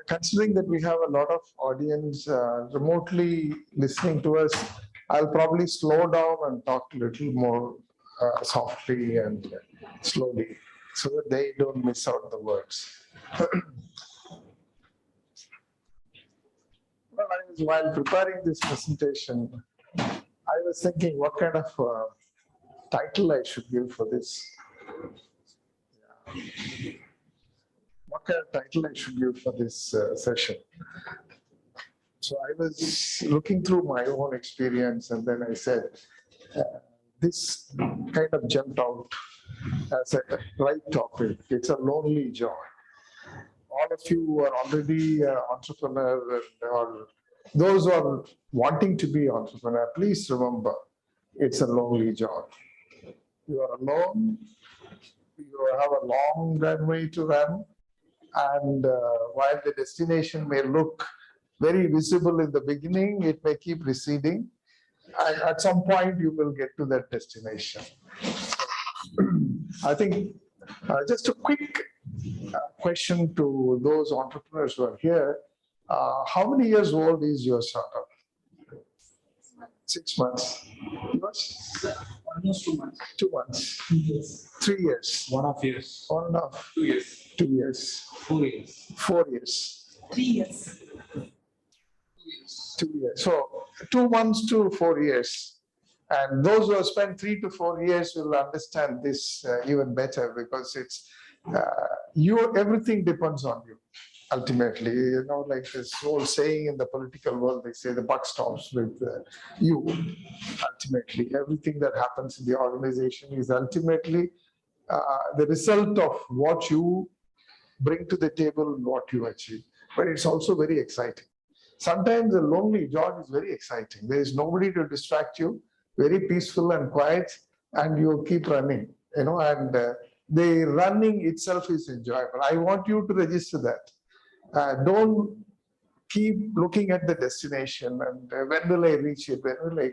considering that we have a lot of audience remotely listening to us, I'll probably slow down and talk a little more softly and slowly so that they don't miss out the words. Well, while preparing this presentation, I was thinking what kind of title I should give for this. What kind of title I should give for this session. So I was looking through my own experience, and then I said, this kind of jumped out as a right topic. It's a lonely joy. All of you who are already entrepreneurs or those who are wanting to be entrepreneur, please remember, it's a lonely joy. You are alone. You have a long runway to run. And while the destination may look very visible in the beginning, it may keep receding. And at some point, you will get to that destination. I think just a quick question to those entrepreneurs who are here. How many years old is your startup? 6 months. Yours? Almost 2 months. 2 months. 2 years. 3 years. 1.5 years. 1.5. 2 years. 2 years. 4 years. 4 years. 3 years. 2 years. So 2 months to 4 years. And those who have spent 3 to 4 years will understand this even better, because it's everything depends on you. Ultimately, like this whole saying in the political world, they say the buck stops with you. Ultimately, everything that happens in the organization is ultimately the result of what you bring to the table and what you achieve. But it's also very exciting. Sometimes a lonely job is very exciting. There is nobody to distract you, very peaceful and quiet, and you keep running, and the running itself is enjoyable. I want you to register that. Don't keep looking at the destination and when will I reach it, when will I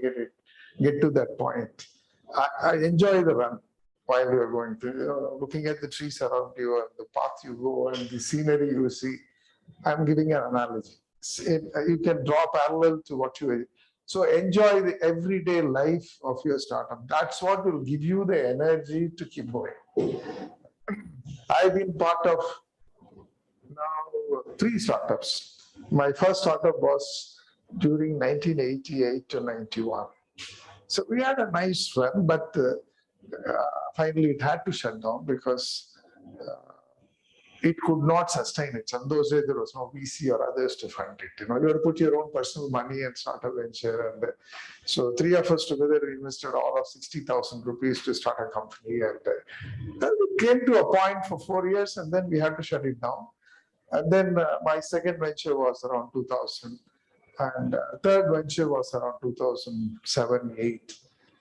get to that point. I enjoy the run while you're going to, looking at the trees around you and the path you go and the scenery you see. I'm giving an analogy. You can draw parallel to what you. So enjoy the everyday life of your startup. That's what will give you the energy to keep going. I've been part of now 3 startups. My first startup was during 1988 to 91. So we had a nice run, but finally it had to shut down because it could not sustain itself. In those days, there was no VC or others to fund it. You had to put your own personal money and start a venture. And so 3 of us together invested all of 60,000 rupees to start a company. And then it came to a point for 4 years, and then we had to shut it down. And then my second venture was around 2000. And third venture was around 2007-8.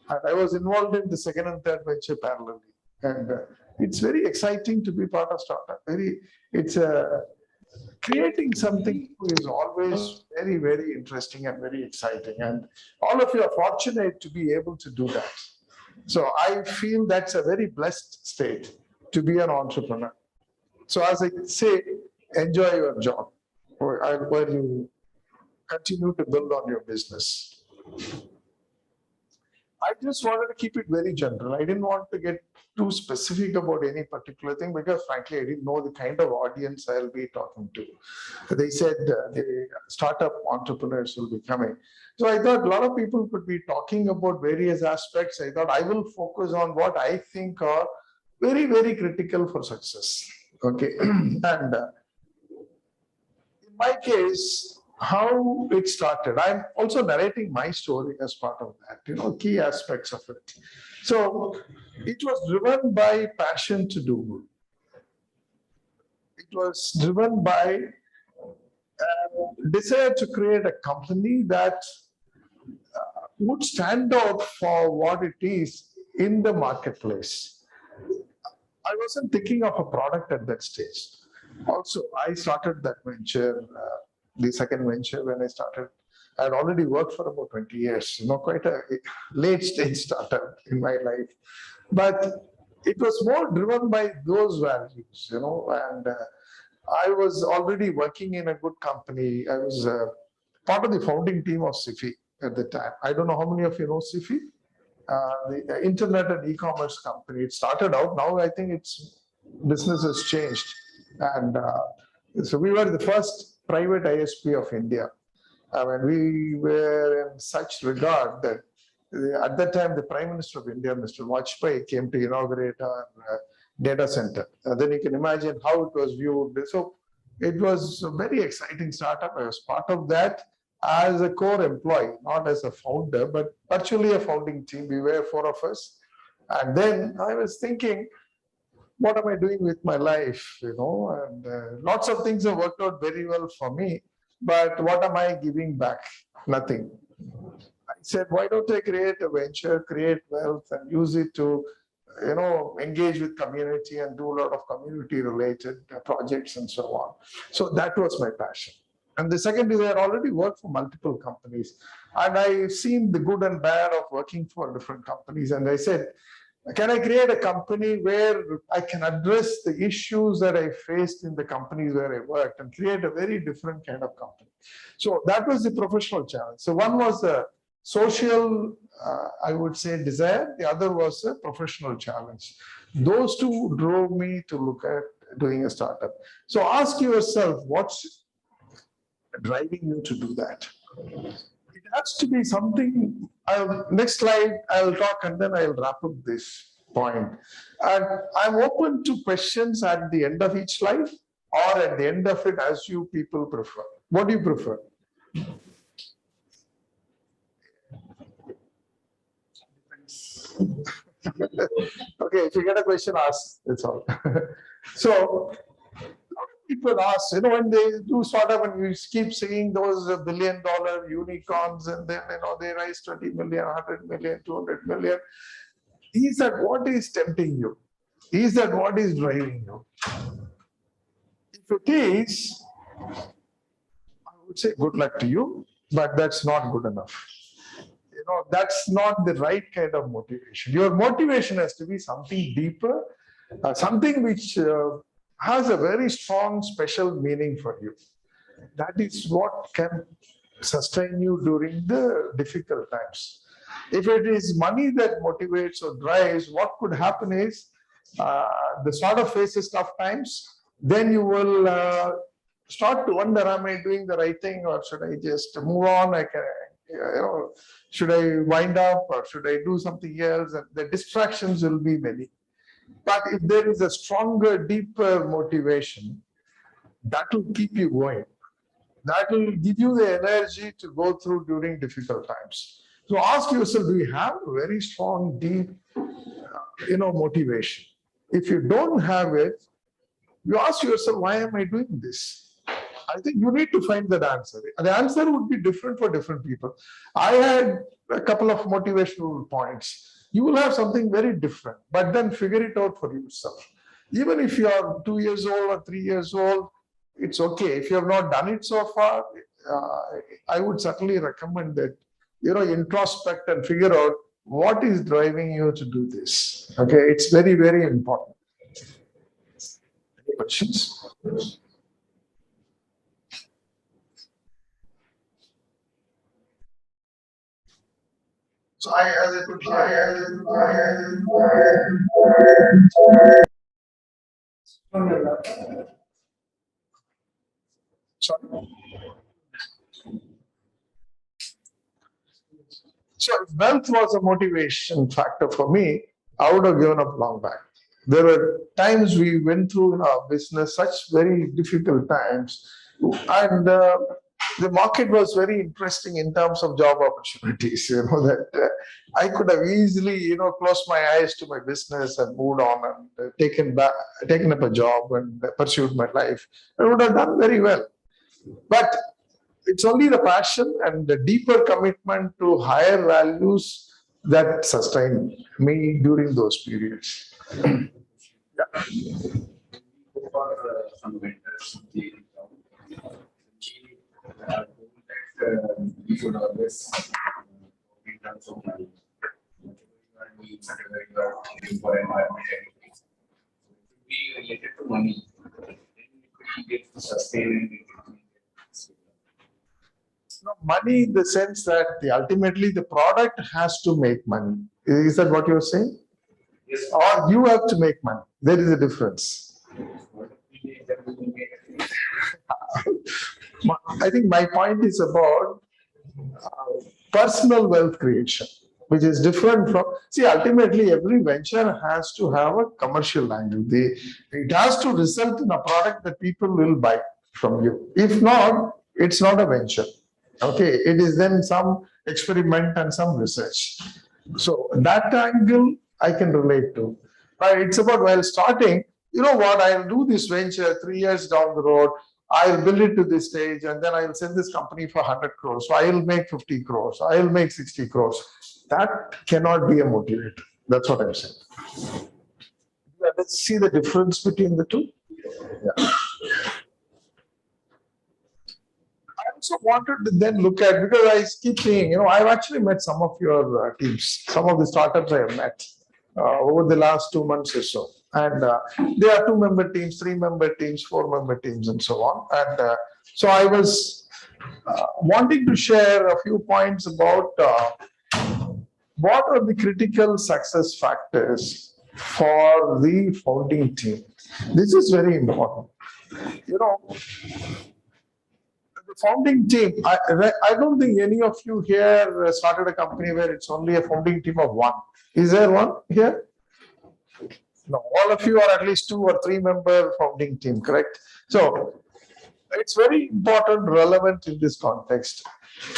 And I was involved in the second and third venture parallelly. And it's very exciting to be part of startup. It's creating something is always very, very interesting and very exciting. And all of you are fortunate to be able to do that. So I feel that's a very blessed state to be an entrepreneur. So as I say, enjoy your job while you continue to build on your business. I just wanted to keep it very general. I didn't want to get too specific about any particular thing because frankly, I didn't know the kind of audience I'll be talking to. They said the startup entrepreneurs will be coming. So I thought a lot of people could be talking about various aspects. I thought I will focus on what I think are very, very critical for success. Okay. And in my case, how it started. I'm also narrating my story as part of that, key aspects of it. So it was driven by passion to do good. It was driven by a desire to create a company that would stand out for what it is in the marketplace. I wasn't thinking of a product at that stage. Also, I started that venture, the second venture when I started. I had already worked for about 20 years, quite a late stage startup in my life. But it was more driven by those values, and I was already working in a good company. I was part of the founding team of SIFI at the time. I don't know how many of you know SIFI, the internet and e-commerce company. It started out. Now I think its business has changed, and so we were the first private ISP of India. I mean, we were in such regard that at that time the Prime Minister of India, Mr. Vajpayee, came to inaugurate our data center. Then you can imagine how it was viewed. So it was a very exciting startup. I was part of that as a core employee, not as a founder, but virtually a founding team. We were four of us. And then I was thinking, what am I doing with my life? And lots of things have worked out very well for me, but what am I giving back? Nothing. I said, why don't I create a venture, create wealth, and use it to, engage with community and do a lot of community-related projects and so on. So that was my passion. And the second is I had already worked for multiple companies, and I've seen the good and bad of working for different companies. And I said, can I create a company where I can address the issues that I faced in the companies where I worked and create a very different kind of company? So that was the professional challenge. So one was a social, I would say, desire. The other was a professional challenge. Those two drove me to look at doing a startup. So ask yourself, what's driving you to do that? It has to be something. Next slide, I'll talk and then I'll wrap up this point. And I'm open to questions at the end of each slide or at the end of it, as you people prefer. What do you prefer? Okay, if you get a question, ask. That's all. So people ask, when they do startup and you keep seeing those $1 billion unicorns, and then they raise 20 million, 100 million, 200 million. Is that what is tempting you? Is that what is driving you? If it is, I would say good luck to you, but that's not good enough. That's not the right kind of motivation. Your motivation has to be something deeper, something which has a very strong special meaning for you. That is what can sustain you during the difficult times. If it is money that motivates or drives, what could happen is the startup faces tough times, then you will start to wonder, am I doing the right thing, or should I just move on? Should I wind up, or should I do something else? And the distractions will be many. But if there is a stronger, deeper motivation, that will keep you going. That will give you the energy to go through during difficult times. So ask yourself, do you have a very strong, deep, motivation? If you don't have it, you ask yourself, why am I doing this? I think you need to find that answer. The answer would be different for different people. I had a couple of motivational points. You will have something very different, but then figure it out for yourself. Even if you are 2 years old or 3 years old, it's okay. If you have not done it so far, I would certainly recommend that, introspect and figure out what is driving you to do this. Okay, it's very, very important. Any questions? So as I put here, sorry. So if wealth was a motivation factor for me, I would have given up long back. There were times we went through in our business such very difficult times, and the market was very interesting in terms of job opportunities. That I could have easily, closed my eyes to my business and moved on and taken up a job and pursued my life. I would have done very well. But it's only the passion and the deeper commitment to higher values that sustained me during those periods. Yeah. Some vendors, we should always, in terms of money, whatever you are doing for environment, it should be related to money. Then it will get sustainability. No, money in the sense that ultimately the product has to make money. Is that what you're saying? Yes. Or you have to make money. There is a difference. I think my point is about personal wealth creation, which is different from, see, ultimately every venture has to have a commercial angle. It has to result in a product that people will buy from you. If not, it's not a venture. Okay, it is then some experiment and some research. So that angle I can relate to. But it's about while starting, you know what, I'll do this venture 3 years down the road. I'll build it to this stage and then I'll sell this company for 100 crores. So I'll make 50 crores. I'll make 60 crores. That cannot be a motivator. That's what I'm saying. Let's see the difference between the two. Yeah. I also wanted to then look at, because I keep saying, I've actually met some of your teams, some of the startups I have met over the last 2 months or so. And there are 2-member teams, 3-member teams, 4-member teams, and so on. And so I was wanting to share a few points about what are the critical success factors for the founding team. This is very important. The founding team, I don't think any of you here started a company where it's only a founding team of one. Is there one here? No, all of you are at least 2 or 3-member founding team, correct? So it's very important, relevant in this context.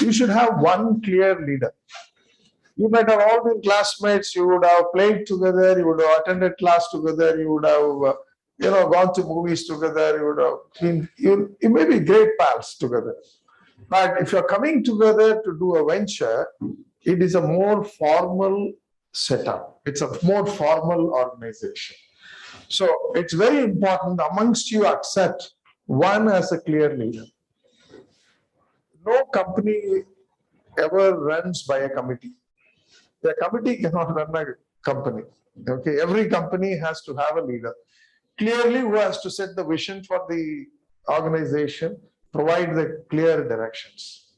You should have one clear leader. You might have all been classmates, you would have played together, you would have attended class together, you would have gone to movies together, you would have been, you may be great pals together. But if you're coming together to do a venture, it is a more formal setup. It's a more formal organization. So it's very important amongst you accept one as a clear leader. No company ever runs by a committee. The committee cannot run a company. Okay, every company has to have a leader. Clearly, who has to set the vision for the organization, provide the clear directions.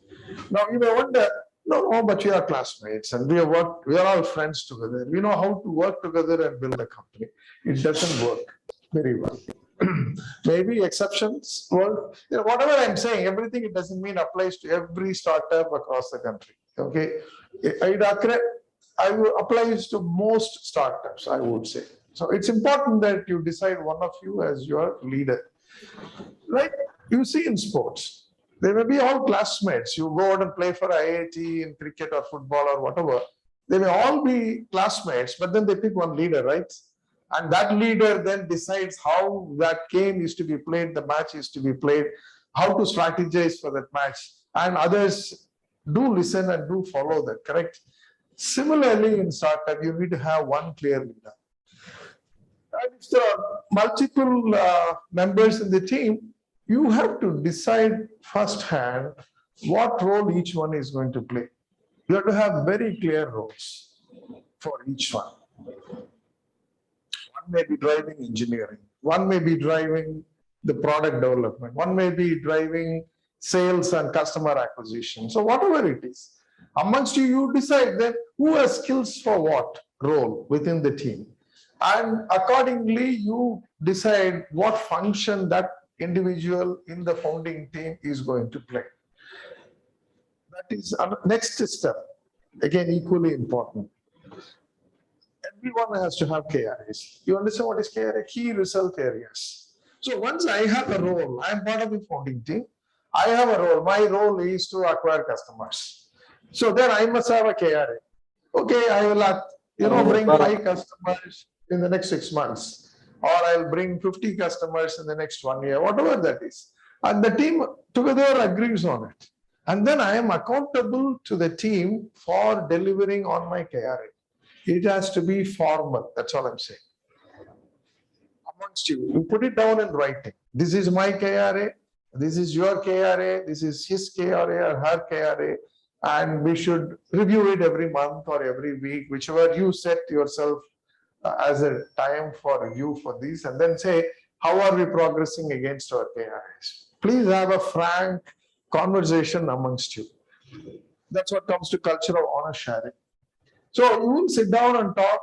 Now, you may wonder, no, but we are classmates and we are all friends together. We know how to work together and build a company. It doesn't work very well. Maybe exceptions. Well, whatever I'm saying, everything, it doesn't mean applies to every startup across the country. Okay, it applies to most startups, I would say. So it's important that you decide one of you as your leader. Like you see in sports, they may be all classmates. You go out and play for IIT in cricket or football or whatever. They may all be classmates, but then they pick one leader, right? And that leader then decides how that game is to be played, the match is to be played, how to strategize for that match. And others do listen and do follow that, correct? Similarly, in startup, you need to have one clear leader. And if there are multiple members in the team, you have to decide firsthand what role each one is going to play. You have to have very clear roles for each one. One may be driving engineering. One may be driving the product development. One may be driving sales and customer acquisition. So whatever it is, amongst you, you decide then who has skills for what role within the team. And accordingly, you decide what function that individual in the founding team is going to play. That is next step, again, equally important. Everyone has to have KRAs. You understand what is KRA? Key result areas. So once I have a role, I am part of the founding team. I have a role. My role is to acquire customers. So then I must have a KRA. Okay, I will bring 5 customers in the next 6 months, or I'll bring 50 customers in the next 1 year, whatever that is. And the team together agrees on it. And then I am accountable to the team for delivering on my KRA. It has to be formal. That's all I'm saying. Amongst you, you put it down in writing. This is my KRA. This is your KRA. This is his KRA or her KRA. And we should review it every month or every week, whichever you set yourself as a time for review for these, and then say, how are we progressing against our KRIs? Please have a frank conversation amongst you. That's what comes to culture of honor sharing. So you will sit down and talk.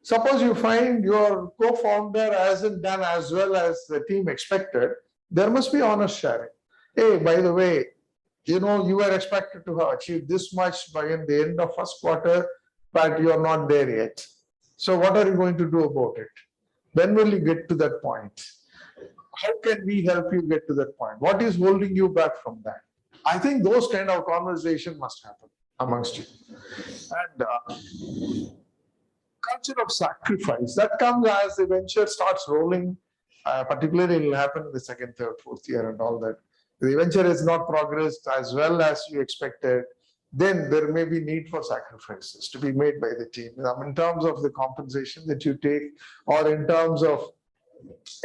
Suppose you find your co-founder hasn't done as well as the team expected, there must be honest sharing. Hey, by the way, you were expected to have achieved this much by the end of first quarter, but you are not there yet. So what are you going to do about it? When will you get to that point? How can we help you get to that point? What is holding you back from that? I think those kind of conversation must happen amongst you. And culture of sacrifice, that comes as the venture starts rolling. Particularly, it will happen in the second, third, fourth year and all that. The venture has not progressed as well as you expected, then there may be need for sacrifices to be made by the team in terms of the compensation that you take or in terms of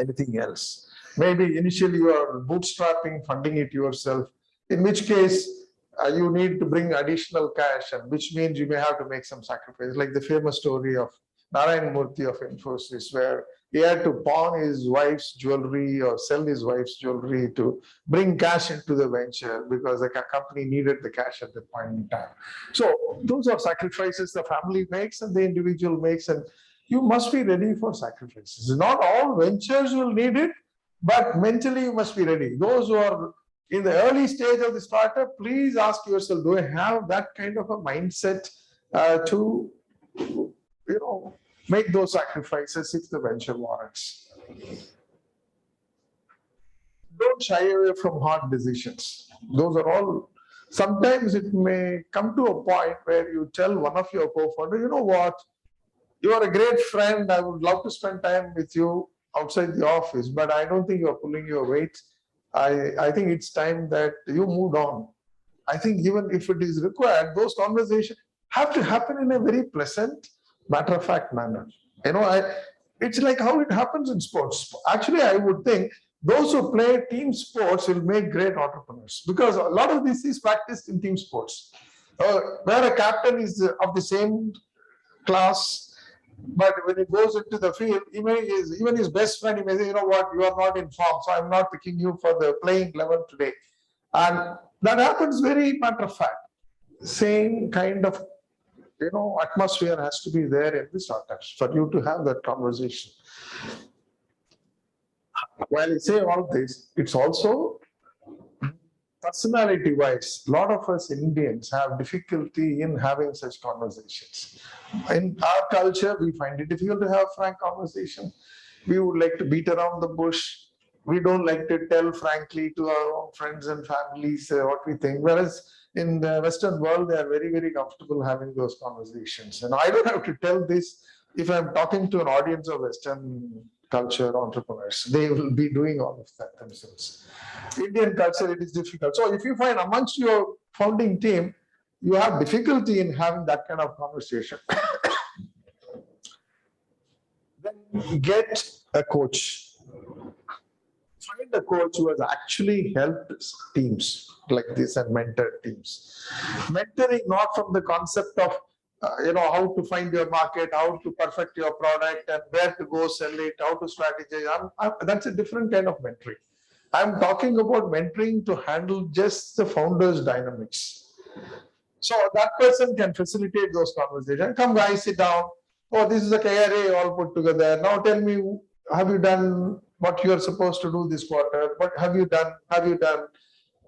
anything else. Maybe initially you are bootstrapping, funding it yourself, in which case you need to bring additional cash, and which means you may have to make some sacrifice, like the famous story of Narayan Murthy of Infosys, where he had to pawn his wife's jewelry or sell his wife's jewelry to bring cash into the venture because the company needed the cash at that point in time. So those are sacrifices the family makes and the individual makes, and you must be ready for sacrifices. Not all ventures will need it, but mentally you must be ready. Those who are in the early stage of the startup, please ask yourself, do I have that kind of a mindset to make those sacrifices if the venture warrants? Don't shy away from hard decisions. Those are all, sometimes it may come to a point where you tell one of your co-founders, you know what, you are a great friend, I would love to spend time with you outside the office, but I don't think you are pulling your weight. I think it's time that you moved on. I think even if it is required, those conversations have to happen in a very pleasant, matter-of-fact manner. It's like how it happens in sports. Actually, I would think those who play team sports will make great entrepreneurs, because a lot of this is practiced in team sports, where a captain is of the same class. But when he goes into the field, even his best friend, he may say, you know what, you are not in form, so I'm not picking you for the playing 11 today. And that happens very matter of fact. Same kind of atmosphere has to be there in the startups for you to have that conversation. While I say all this, it's also personality-wise, a lot of us Indians have difficulty in having such conversations. In our culture, we find it difficult to have frank conversation. We would like to beat around the bush. We don't like to tell frankly to our own friends and families what we think. Whereas in the Western world, they are very, very comfortable having those conversations. And I don't have to tell this if I'm talking to an audience of Western culture entrepreneurs. They will be doing all of that themselves. Indian culture, it is difficult. So if you find amongst your founding team, you have difficulty in having that kind of conversation, then get a coach. Find a coach who has actually helped teams like this and mentored teams. Mentoring not from the concept of how to find your market, how to perfect your product, and where to go sell it, how to strategize. That's a different kind of mentoring. I'm talking about mentoring to handle just the founder's dynamics. So that person can facilitate those conversations. Come guys, sit down. Oh, this is a KRA all put together. Now tell me, have you done what you are supposed to do this quarter? What have you done? Have you done?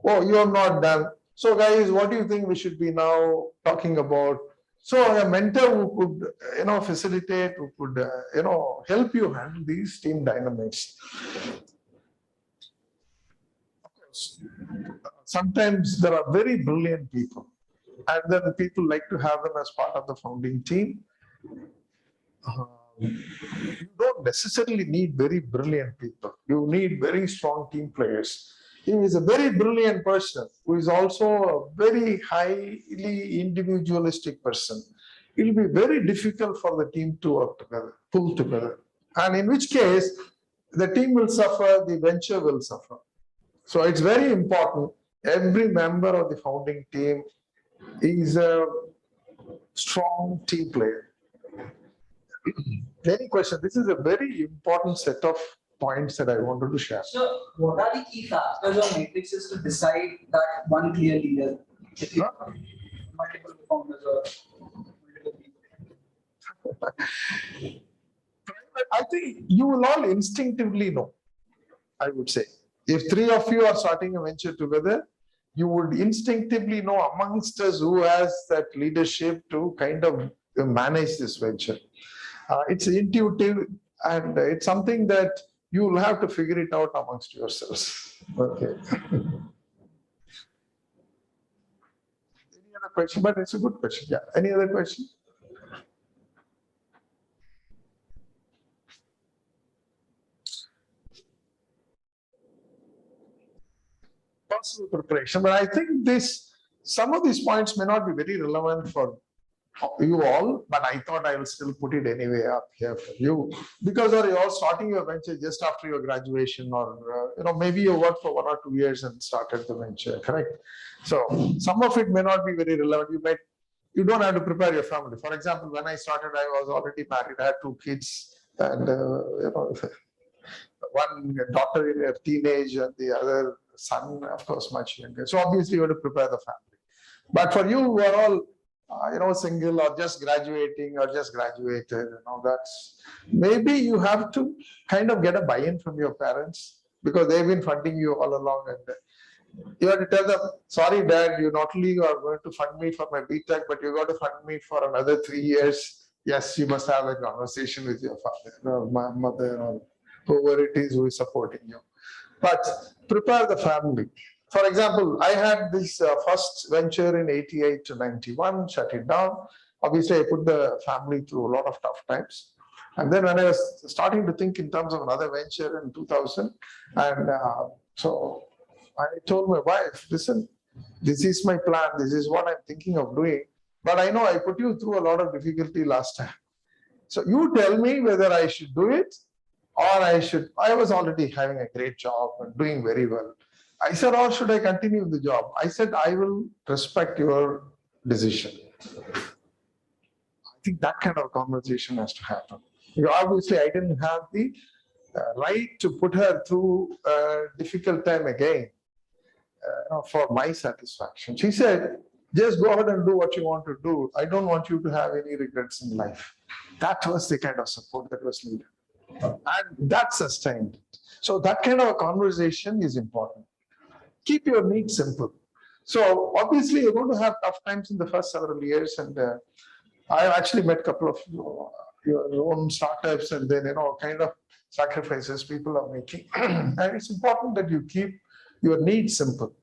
Oh, you have not done. So guys, what do you think we should be now talking about? So a mentor who could, facilitate, who could, help you handle these team dynamics. Of course, sometimes there are very brilliant people, and then people like to have them as part of the founding team. You don't necessarily need very brilliant people. You need very strong team players. He is a very brilliant person who is also a very highly individualistic person. It will be very difficult for the team to work together, pull together. And in which case, the team will suffer, the venture will suffer. So it's very important. Every member of the founding team is a strong team player. Any question? This is a very important set of points that I wanted to share. So, what are the key factors or matrices to decide that one clear leader? If you have multiple founders or multiple people. I think you will all instinctively know, I would say. If three of you are starting a venture together, you would instinctively know amongst us who has that leadership to kind of manage this venture. It's intuitive, and it's something that you will have to figure it out amongst yourselves. Okay. Any other question? But it's a good question. Yeah. Any other question? Personal preparation, but I think some of these points may not be very relevant for you all, but I thought I will still put it anyway up here for you, because you're all starting your venture just after your graduation, or maybe you worked for 1 or 2 years and started the venture, correct? So some of it may not be very relevant. You don't have to prepare your family. For example, when I started, I was already married. I had 2 kids, and one daughter in her teenage, and the other son, of course, much younger. So obviously, you have to prepare the family. But for you who are all, single or just graduating or just graduated, that's maybe you have to kind of get a buy-in from your parents, because they've been funding you all along, and you have to tell them, sorry, Dad, you not only are going to fund me for my BTech, but you got to fund me for another 3 years. Yes, you must have a conversation with your father or my mother or whoever it is who is supporting you. But prepare the family. For example, I had this first venture in 88 to 91, shut it down. Obviously, I put the family through a lot of tough times. And then when I was starting to think in terms of another venture in 2000, and so I told my wife, listen, this is my plan. This is what I'm thinking of doing. But I know I put you through a lot of difficulty last time. So you tell me whether I should do it or I was already having a great job and doing very well. I said, or should I continue the job? I said, I will respect your decision. I think that kind of conversation has to happen. Obviously, I didn't have the right to put her through a difficult time again for my satisfaction. She said, just go ahead and do what you want to do. I don't want you to have any regrets in life. That was the kind of support that was needed. And that sustained it. So that kind of a conversation is important. Keep your needs simple. So obviously, you're going to have tough times in the first several years. And I've actually met a couple of your own startups, and then, kind of sacrifices people are making. And it's important that you keep your needs simple.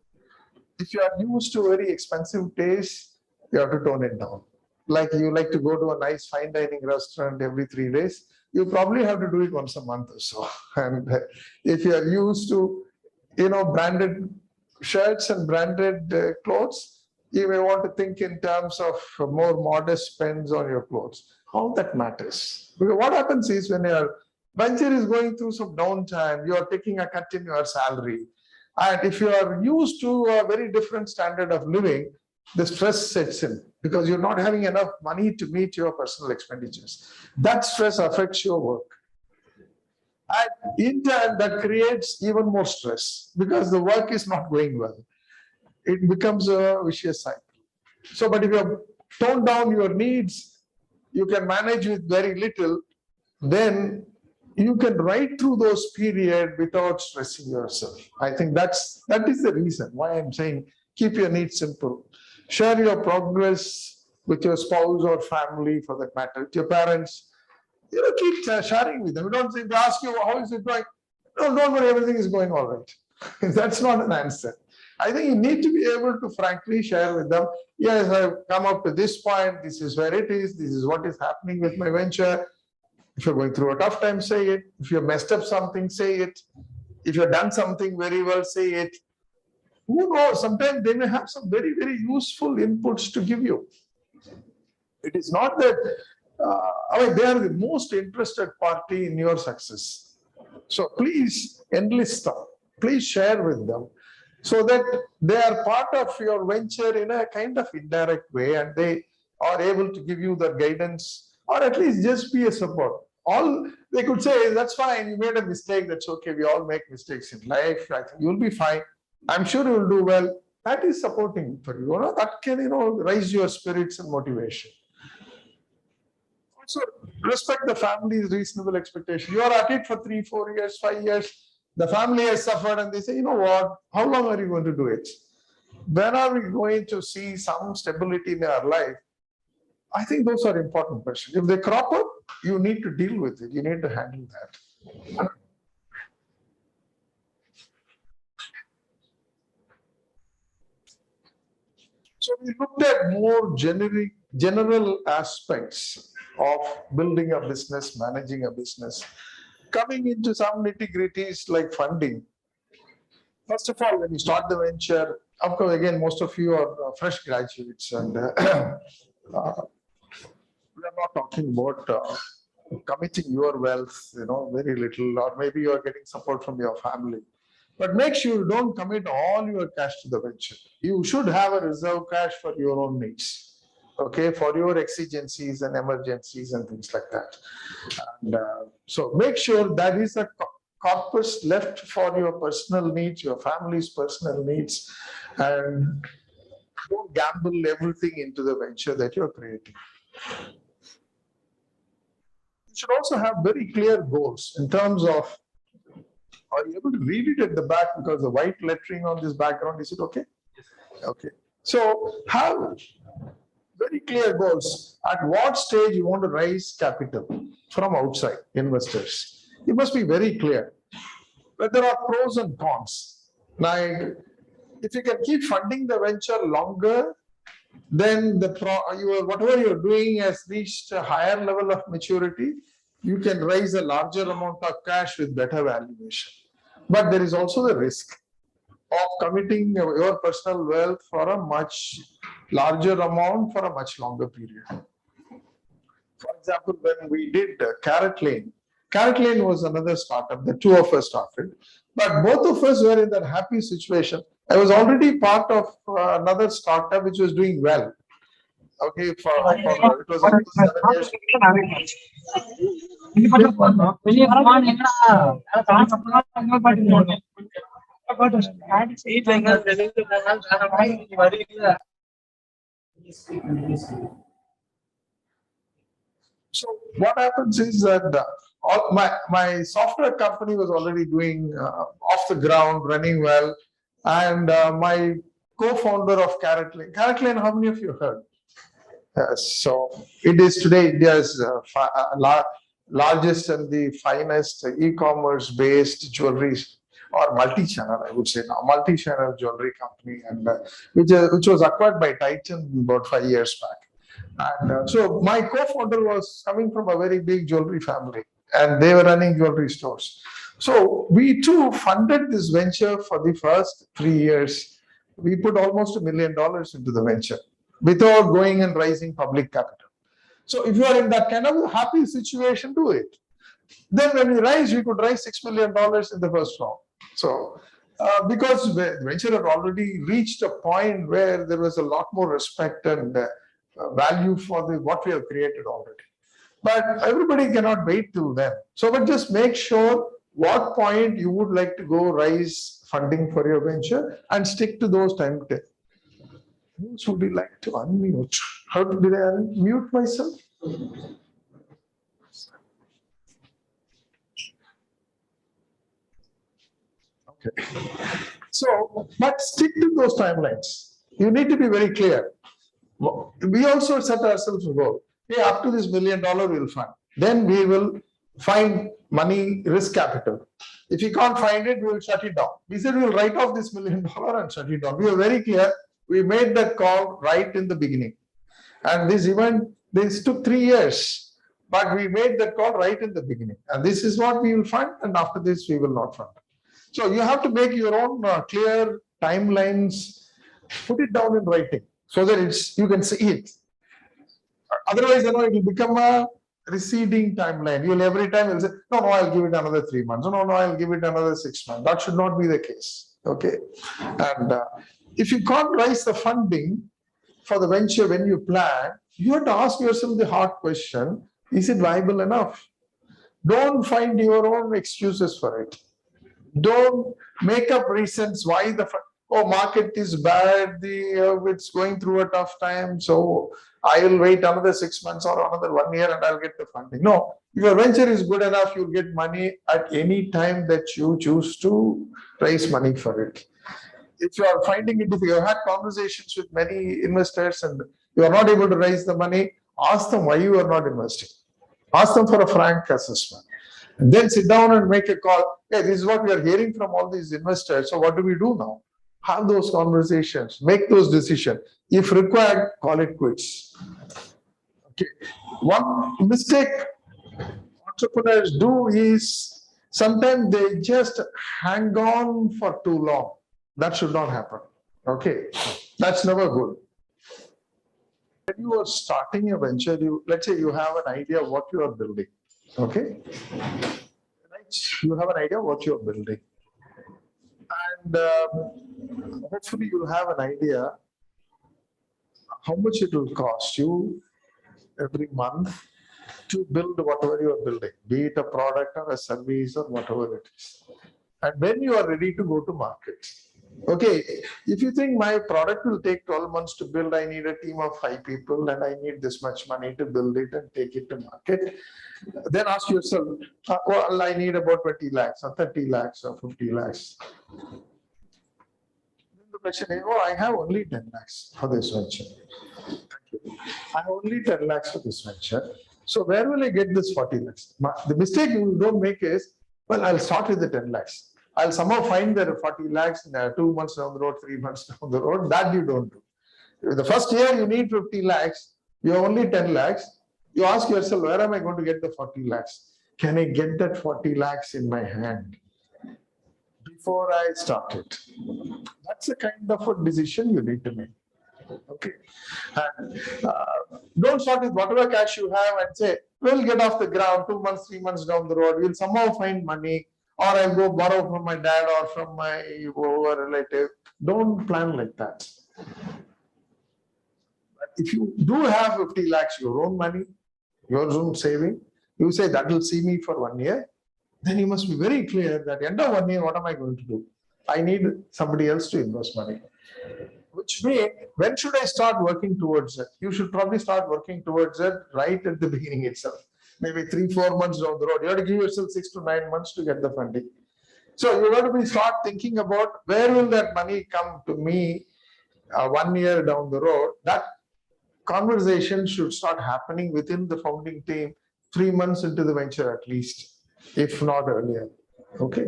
If you are used to very expensive taste, you have to tone it down. Like you like to go to a nice fine dining restaurant every 3 days, you probably have to do it once a month or so. And if you are used to, branded shirts and branded clothes, you may want to think in terms of more modest spends on your clothes. All that matters. Because what happens is when your venture is going through some downtime, you are taking a cut in your salary. And if you are used to a very different standard of living, the stress sets in because you're not having enough money to meet your personal expenditures. That stress affects your work. And in turn, that creates even more stress because the work is not going well. It becomes a vicious cycle. So, but if you have toned down your needs, you can manage with very little, then you can ride through those periods without stressing yourself. I think that is the reason why I'm saying keep your needs simple. Share your progress with your spouse or family, for that matter, with your parents. Keep sharing with them. You don't say, they ask you, how is it going? No, don't worry, everything is going all right. That's not an answer. I think you need to be able to frankly share with them, yes, I've come up to this point, this is where it is, this is what is happening with my venture. If you're going through a tough time, say it. If you've messed up something, say it. If you've done something very well, say it. Who knows? Sometimes they may have some very, very useful inputs to give you. It is not that, they are the most interested party in your success. So please enlist them. Please share with them so that they are part of your venture in a kind of indirect way, and they are able to give you the guidance or at least just be a support. All they could say is, that's fine, you made a mistake, that's okay, we all make mistakes in life, I think you'll be fine, I'm sure you'll do well. That is supporting for you, that can, raise your spirits and motivation. Also, respect the family's reasonable expectation. You are at it for 3, 4 years, 5 years, the family has suffered and they say, you know what, how long are you going to do it? When are we going to see some stability in our life? I think those are important questions. If they crop up, you need to deal with it. You need to handle that. So we looked at more general aspects of building a business, managing a business, coming into some nitty-gritties like funding. First of all, when you start the venture, of course, again, most of you are fresh graduates, and we are not talking about committing your wealth, very little, or maybe you are getting support from your family. But make sure you don't commit all your cash to the venture. You should have a reserve cash for your own needs, okay, for your exigencies and emergencies and things like that. And so make sure that is a corpus left for your personal needs, your family's personal needs, and don't gamble everything into the venture that you're creating. You should also have very clear goals in terms of, are you able to read it at the back because the white lettering on this background, is it okay? Okay. So have very clear goals. At what stage you want to raise capital from outside investors? You must be very clear. But there are pros and cons. Like, if you can keep funding the venture longer, then whatever you're doing has reached a higher level of maturity, you can raise a larger amount of cash with better valuation. But there is also the risk of committing your personal wealth for a much larger amount for a much longer period. For example, when we did CaratLane, CaratLane was another startup, the two of us started, but both of us were in that happy situation. I was already part of another startup which was doing well. Okay, it was almost 7 years. So what happens is that my software company was already doing off the ground, running well, and my co-founder of CaratLane. CaratLane, how many of you heard? So it is today India's largest and the finest e-commerce based jewelry, or multi-channel, I would say now, multi-channel jewelry company, and which was acquired by Titan about 5 years back. And so my co-founder was coming from a very big jewelry family, and they were running jewelry stores. So we too funded this venture for the first 3 years. We put almost $1 million into the venture without going and raising public capital. So if you are in that kind of happy situation, do it. Then when we raised, we could raise $6 million in the first round. So because the venture had already reached a point where there was a lot more respect and value for what we have created already. But everybody cannot wait till then. So but just make sure what point you would like to go raise funding for your venture and stick to those timetables. Who would you like to unmute? How did I unmute myself? Okay. So, but stick to those timelines. You need to be very clear. We also set ourselves a goal. Hey, up to this $1 million we'll fund. Then we will find money, risk capital. If you can't find it, we will shut it down. We said we'll write off this $1 million and shut it down. We were very clear. We made that call right in the beginning. And this took 3 years, but we made that call right in the beginning. And this is what we will fund, and after this, we will not fund. So you have to make your own clear timelines, put it down in writing so that you can see it. Otherwise, it will become a receding timeline. You'll every time you'll say, no, I'll give it another 3 months. No, I'll give it another 6 months. That should not be the case. Okay. And if you can't raise the funding for the venture when you plan, you have to ask yourself the hard question, is it viable enough? Don't find your own excuses for it. Don't make up reasons why market is bad, it's going through a tough time, so I will wait another 6 months or another 1 year and I'll get the funding. No, if your venture is good enough, you'll get money at any time that you choose to raise money for it. If you are finding it, if you have had conversations with many investors and you are not able to raise the money, ask them why you are not investing. Ask them for a frank assessment. And then sit down and make a call. Hey, this is what we are hearing from all these investors. So what do we do now? Have those conversations, make those decisions. If required, call it quits. Okay. One mistake entrepreneurs do is sometimes they just hang on for too long. That should not happen. Okay. That's never good. When you are starting a venture, let's say you have an idea of what you are building. Okay. You have an idea of what you are building. And hopefully you'll have an idea how much it will cost you every month to build whatever you are building, be it a product or a service or whatever it is. And when you are ready to go to market. Okay, if you think my product will take 12 months to build, I need a team of 5 people and I need this much money to build it and take it to market, then ask yourself, well, I need about 20 lakhs or 30 lakhs or 50 lakhs. Then the question is, I have only 10 lakhs for this venture. I have only 10 lakhs for this venture. So where will I get this 40 lakhs? The mistake you don't make is, well, I'll start with the 10 lakhs. I'll somehow find the 40 lakhs in 2 months down the road, 3 months down the road. That you don't do. The first year you need 50 lakhs. You have only 10 lakhs. You ask yourself, where am I going to get the 40 lakhs? Can I get that 40 lakhs in my hand before I start it? That's the kind of a decision you need to make. Okay. And don't start with whatever cash you have and say, we'll get off the ground 2 months, 3 months down the road. We'll somehow find money. Or I'll go borrow from my dad or from my relative. Don't plan like that. If you do have 50 lakhs, your own money, your own saving, you say that will see me for 1 year, then you must be very clear that end of 1 year, what am I going to do? I need somebody else to invest money. Which means, when should I start working towards it? You should probably start working towards it right at the beginning itself. Maybe 3-4 months down the road. You have to give yourself 6 to 9 months to get the funding. So you have to start thinking about where will that money come to me 1 year down the road. That conversation should start happening within the founding team 3 months into the venture at least, if not earlier. Okay.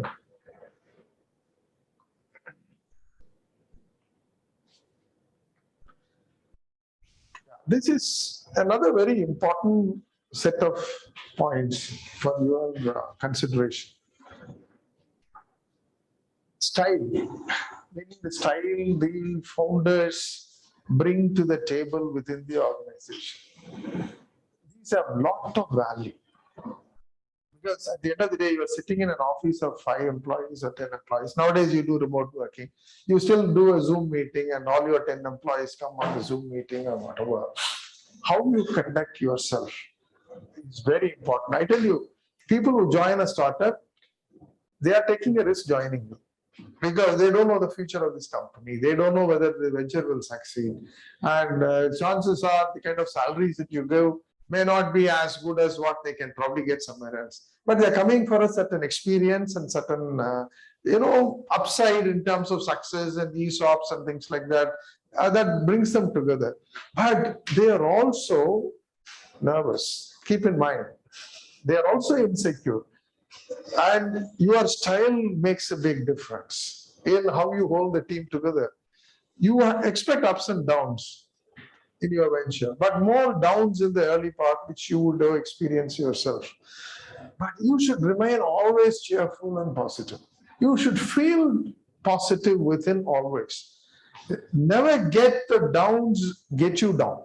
This is another very important set of points for your consideration. Style, meaning the style the founders bring to the table within the organization. These have a lot of value. Because at the end of the day, you're sitting in an office of 5 employees or 10 employees. Nowadays, you do remote working. You still do a Zoom meeting and all your 10 employees come on the Zoom meeting or whatever. How you conduct yourself is very important. I tell you, people who join a startup, they are taking a risk joining you because they don't know the future of this company. They don't know whether the venture will succeed. And chances are the kind of salaries that you give may not be as good as what they can probably get somewhere else. But they're coming for a certain experience and certain, upside in terms of success and ESOPs and things like that. That brings them together. But they are also nervous. Keep in mind, they are also insecure. And your style makes a big difference in how you hold the team together. You expect ups and downs in your venture, but more downs in the early part, which you would experience yourself. But you should remain always cheerful and positive. You should feel positive within always. Never get the downs get you down.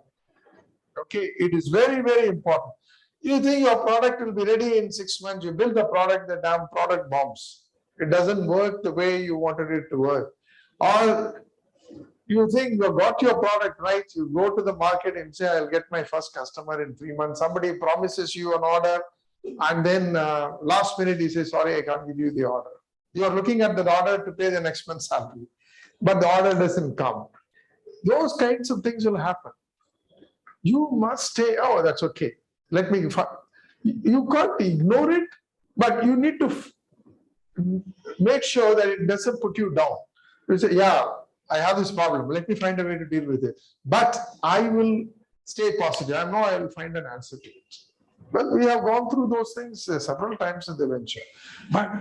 Okay, it is very, very important. You think your product will be ready in 6 months, you build the product, the damn product bombs. It doesn't work the way you wanted it to work. Or you think you got your product right, you go to the market and say, I'll get my first customer in 3 months. Somebody promises you an order, And then last minute he says, sorry, I can't give you the order. You are looking at the order to pay the next month's salary, but the order doesn't come. Those kinds of things will happen. You must say, oh, that's okay. Let me, you can't ignore it, but you need to make sure that it doesn't put you down. You say, yeah, I have this problem. Let me find a way to deal with it. But I will stay positive. I know I will find an answer to it. Well, we have gone through those things several times in the venture. But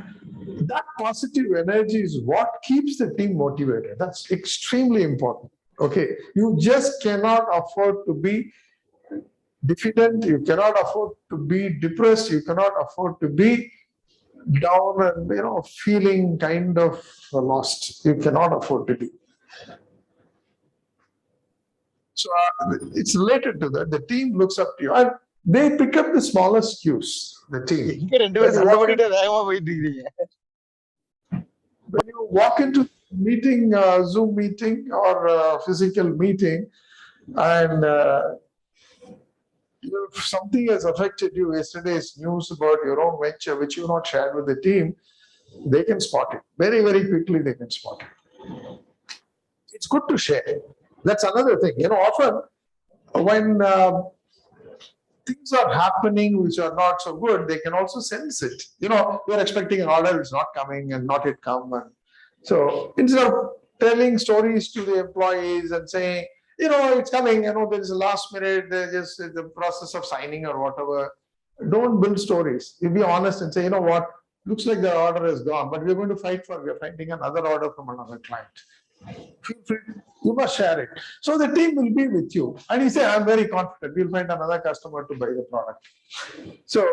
that positive energy is what keeps the team motivated. That's extremely important. Okay, you just cannot afford to be diffident. You cannot afford to be depressed. You cannot afford to be down and feeling kind of lost. You cannot afford to do. So it's related to that. The team looks up to you and they pick up the smallest cues. The team. When you walk into meeting, Zoom meeting or physical meeting, and if something has affected you, yesterday's news about your own venture, which you not shared with the team, they can spot it. Very, very quickly they can spot it. It's good to share. That's another thing. Often when things are happening which are not so good, they can also sense it. You're expecting an order, it's not coming and not yet come. And so instead of telling stories to the employees and saying, it's coming, there is a last minute, there's just the process of signing or whatever. Don't build stories. You be honest and say, what, looks like the order is gone, but we're going to we're finding another order from another client. Feel free, you must share it. So the team will be with you. And you say, I'm very confident, we'll find another customer to buy the product. So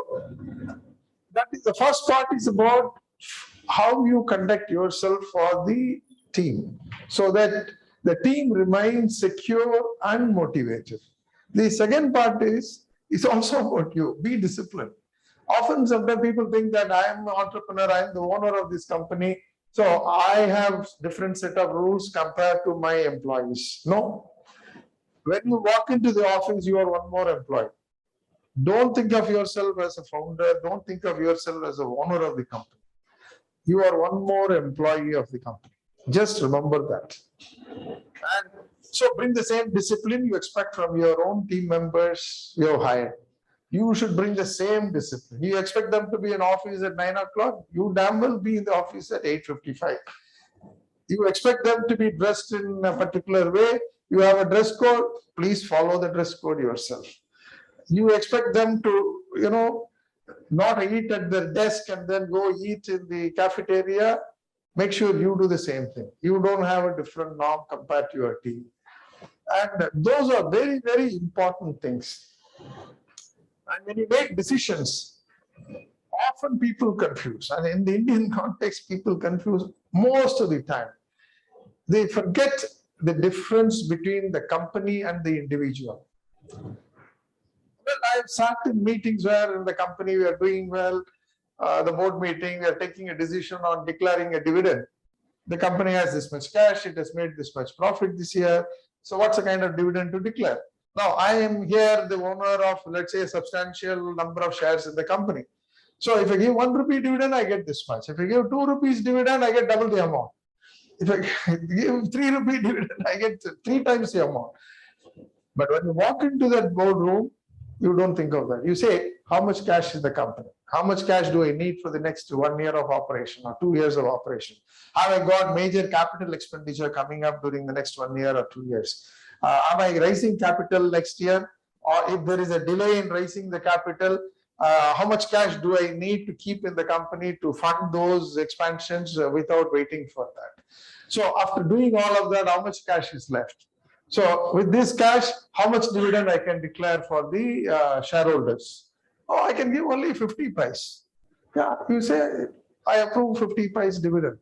that is the first part is about how you conduct yourself for the team so that the team remains secure and motivated. The second part is also about you. Be disciplined. Often, sometimes people think that I am an entrepreneur, I am the owner of this company, so I have different set of rules compared to my employees. No. When you walk into the office, you are one more employee. Don't think of yourself as a founder. Don't think of yourself as the owner of the company. You are one more employee of the company. Just remember that. And so bring the same discipline you expect from your own team members you have hired. You should bring the same discipline. You expect them to be in office at 9 o'clock, you damn well be in the office at 8:55. You expect them to be dressed in a particular way, you have a dress code, please follow the dress code yourself. You expect them to, not eat at their desk and then go eat in the cafeteria, make sure you do the same thing. You don't have a different norm compared to your team. And those are very, very important things. And when you make decisions, often people confuse. And in the Indian context, people confuse most of the time. They forget the difference between the company and the individual. Well, I've sat in meetings where in the company we are doing well, the board meeting, we are taking a decision on declaring a dividend. The company has this much cash, it has made this much profit this year. So what's the kind of dividend to declare? Now, I am here the owner of, let's say, a substantial number of shares in the company. So if I give 1 rupee dividend, I get this much. If I give 2 rupees dividend, I get double the amount. If I give 3 rupee dividend, I get 3 times the amount. But when you walk into that boardroom, you don't think of that. You say, how much cash is the company? How much cash do I need for the next 1 year of operation or 2 years of operation? Have I got major capital expenditure coming up during the next 1 year or 2 years? Am I raising capital next year? Or if there is a delay in raising the capital, how much cash do I need to keep in the company to fund those expansions without waiting for that? So after doing all of that, how much cash is left? So with this cash, how much dividend I can declare for the shareholders? Oh, I can give only 50 paise. Yeah, you say, I approve 50 paise dividend.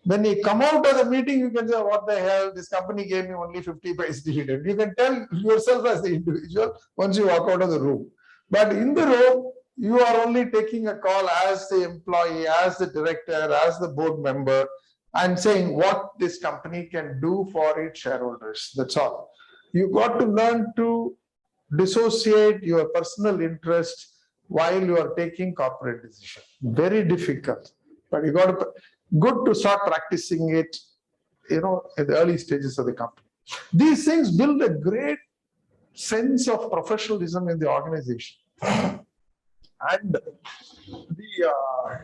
When you come out of the meeting, you can say, what the hell, this company gave me only 50 paise dividend. You can tell yourself as the individual once you walk out of the room. But in the room, you are only taking a call as the employee, as the director, as the board member, and saying what this company can do for its shareholders. That's all. You got to learn to dissociate your personal interest while you are taking corporate decision. Very difficult, but you got to, good to start practicing it, in the early stages of the company. These things build a great sense of professionalism in the organization. And the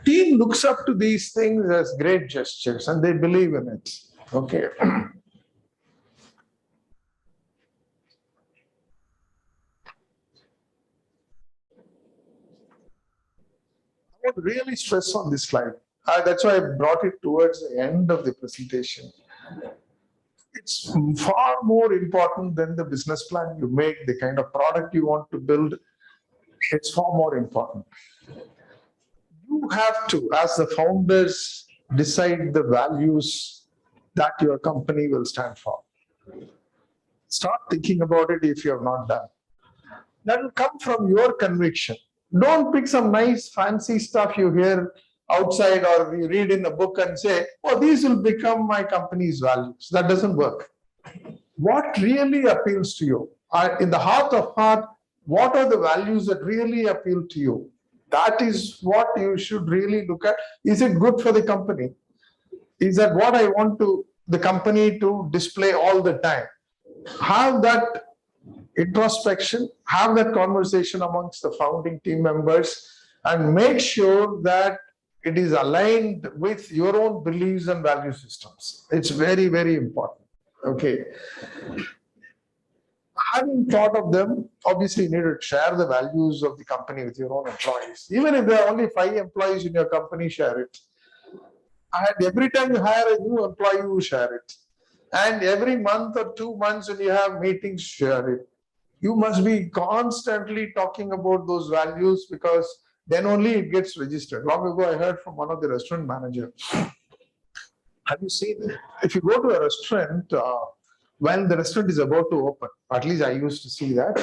team looks up to these things as great gestures and they believe in it. Okay. I want to really stress on this slide. That's why I brought it towards the end of the presentation. It's far more important than the business plan you make, the kind of product you want to build. It's far more important. You have to, as the founders, decide the values that your company will stand for. Start thinking about it if you have not done. That will come from your conviction. Don't pick some nice fancy stuff you hear outside or you read in a book and say, oh, these will become my company's values. That doesn't work. What really appeals to you? In the heart of heart, what are the values that really appeal to you? That is what you should really look at. Is it good for the company? Is that what I want the company to display all the time? Have that introspection, have that conversation amongst the founding team members, and make sure that it is aligned with your own beliefs and value systems. It's very, very important. Okay. Having thought of them, obviously you need to share the values of the company with your own employees. Even if there are only 5 employees in your company, share it. And every time you hire a new employee, you share it. And every month or 2 months when you have meetings, share it. You must be constantly talking about those values because then only it gets registered. Long ago, I heard from one of the restaurant managers. Have you seen, if you go to a restaurant, when the restaurant is about to open, at least I used to see that,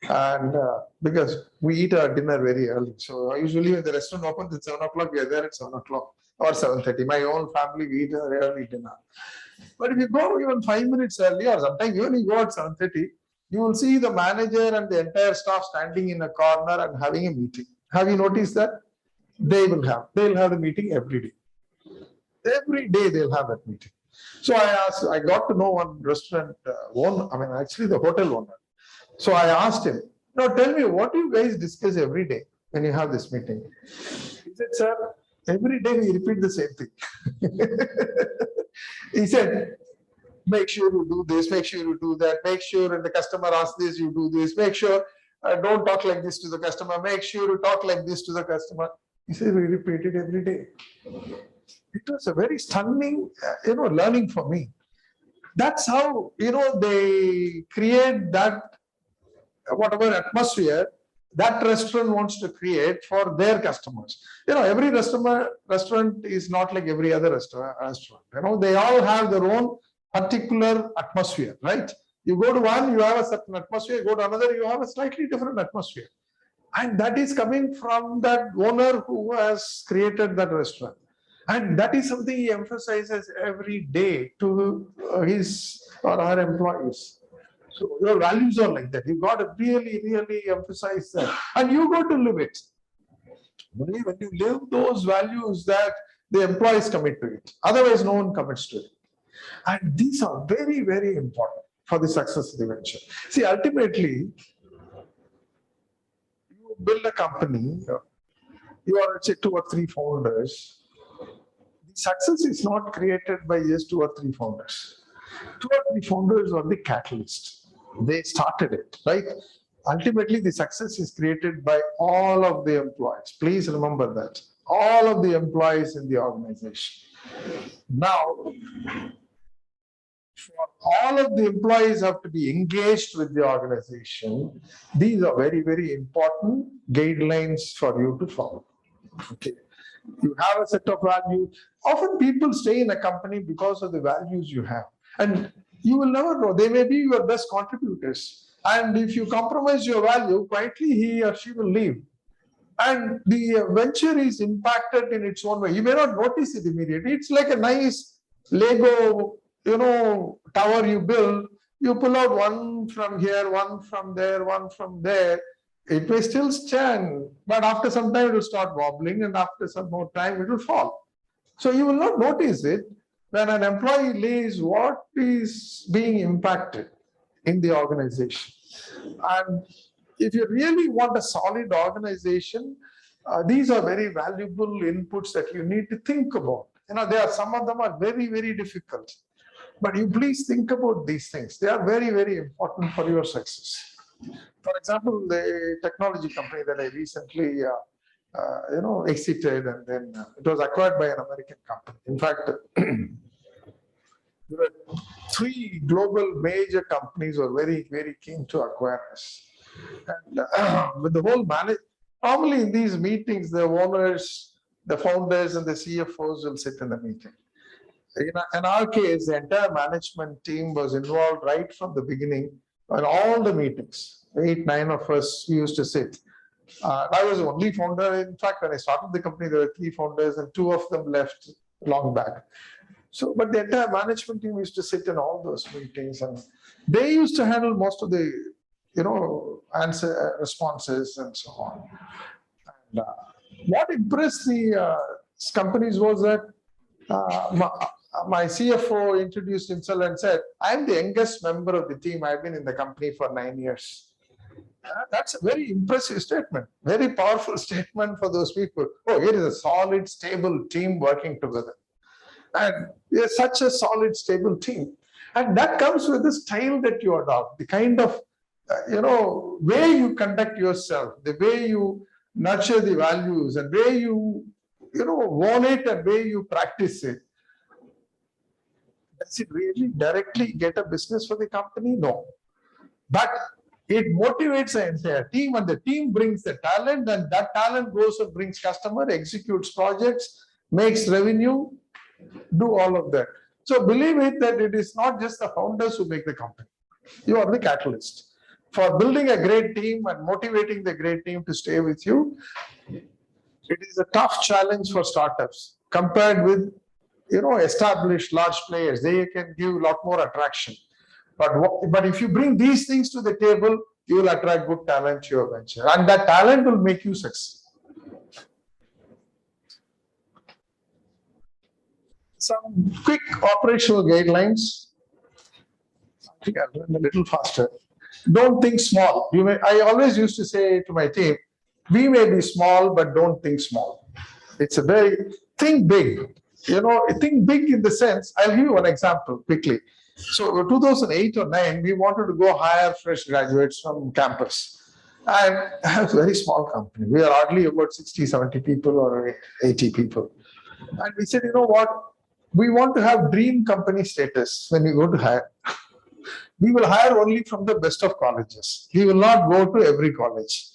and because we eat our dinner very early. So usually when the restaurant opens at 7 o'clock, we are there at 7 o'clock or 7:30. My own family, we eat our early dinner. But if you go even 5 minutes early, or sometimes even you go at 7:30, you will see the manager and the entire staff standing in a corner and having a meeting. Have you noticed that? They'll have the meeting every day. Every day they'll have that meeting. So I got to know one restaurant owner, actually the hotel owner. So I asked him, now tell me, what do you guys discuss every day when you have this meeting? He said, sir, every day we repeat the same thing. He said, make sure you do this, make sure you do that, make sure when the customer asks this, you do this, make sure don't talk like this to the customer, make sure you talk like this to the customer. He said, we repeat it every day. It was a very stunning, learning for me. That's how, they create that, whatever atmosphere that restaurant wants to create for their customers. Every restaurant is not like every other restaurant. They all have their own particular atmosphere, right? You go to one, you have a certain atmosphere. You go to another, you have a slightly different atmosphere. And that is coming from that owner who has created that restaurant. And that is something he emphasizes every day to his or her employees. So your values are like that. You've got to really, really emphasize that. And you got to live it. Only when you live those values that the employees commit to it. Otherwise, no one commits to it. And these are very, very important for the success of the venture. See, ultimately, you build a company, you are, let's say, 2 or 3 founders. The success is not created by just 2 or 3 founders. 2 or 3 founders are the catalyst. They started it, right? Ultimately, the success is created by all of the employees. Please remember that. All of the employees in the organization. Now, for all of the employees have to be engaged with the organization. These are very, very important guidelines for you to follow. Okay. You have a set of values. Often people stay in a company because of the values you have. And you will never know. They may be your best contributors. And if you compromise your value, quietly he or she will leave. And the venture is impacted in its own way. You may not notice it immediately. It's like a nice Lego, tower you build. You pull out one from here, one from there, one from there. It may still stand, but after some time it will start wobbling, and after some more time it will fall. So you will not notice it when an employee leaves. What is being impacted in the organization? And if you really want a solid organization, these are very valuable inputs that you need to think about. There are some of them are very, very difficult, but you please think about these things. They are very, very important for your success. For example, the technology company that I recently, exited, and then it was acquired by an American company. In fact, there were three global major companies were very, very keen to acquire us. And with the whole normally in these meetings, the owners, the founders, and the CFOs will sit in the meeting. In our case, the entire management team was involved right from the beginning in all the meetings. 8, 9 of us used to sit. I was the only founder. In fact, when I started the company, there were 3 founders, and 2 of them left long back. So, but the entire management team used to sit in all those meetings, and they used to handle most of the, answer responses and so on. And what impressed the companies was that my CFO introduced himself and said, "I'm the youngest member of the team. I've been in the company for 9 years." That's a very impressive statement, very powerful statement for those people. Oh, here is a solid, stable team working together. And you're such a solid, stable team. And that comes with the style that you adopt, the kind of, way you conduct yourself, the way you nurture the values, and way you, own it, and way you practice it. Does it really directly get a business for the company? No. But it motivates the entire team, and the team brings the talent, and that talent goes and brings customer, executes projects, makes revenue, do all of that. So believe it that it is not just the founders who make the company. You are the catalyst for building a great team and motivating the great team to stay with you. It is a tough challenge for startups compared with, established large players. They can give a lot more attraction. But if you bring these things to the table, you will attract good talent to your venture, and that talent will make you succeed. Some quick operational guidelines. I think I'll run a little faster. Don't think small. I always used to say to my team, we may be small, but don't think small. It's think big. Think big in the sense, I'll give you one example quickly. So 2008 or 9, we wanted to go hire fresh graduates from campus. And it's a very small company. We are hardly about 60, 70 people or 80 people. And we said, you know what? We want to have dream company status when we go to hire. We will hire only from the best of colleges. We will not go to every college.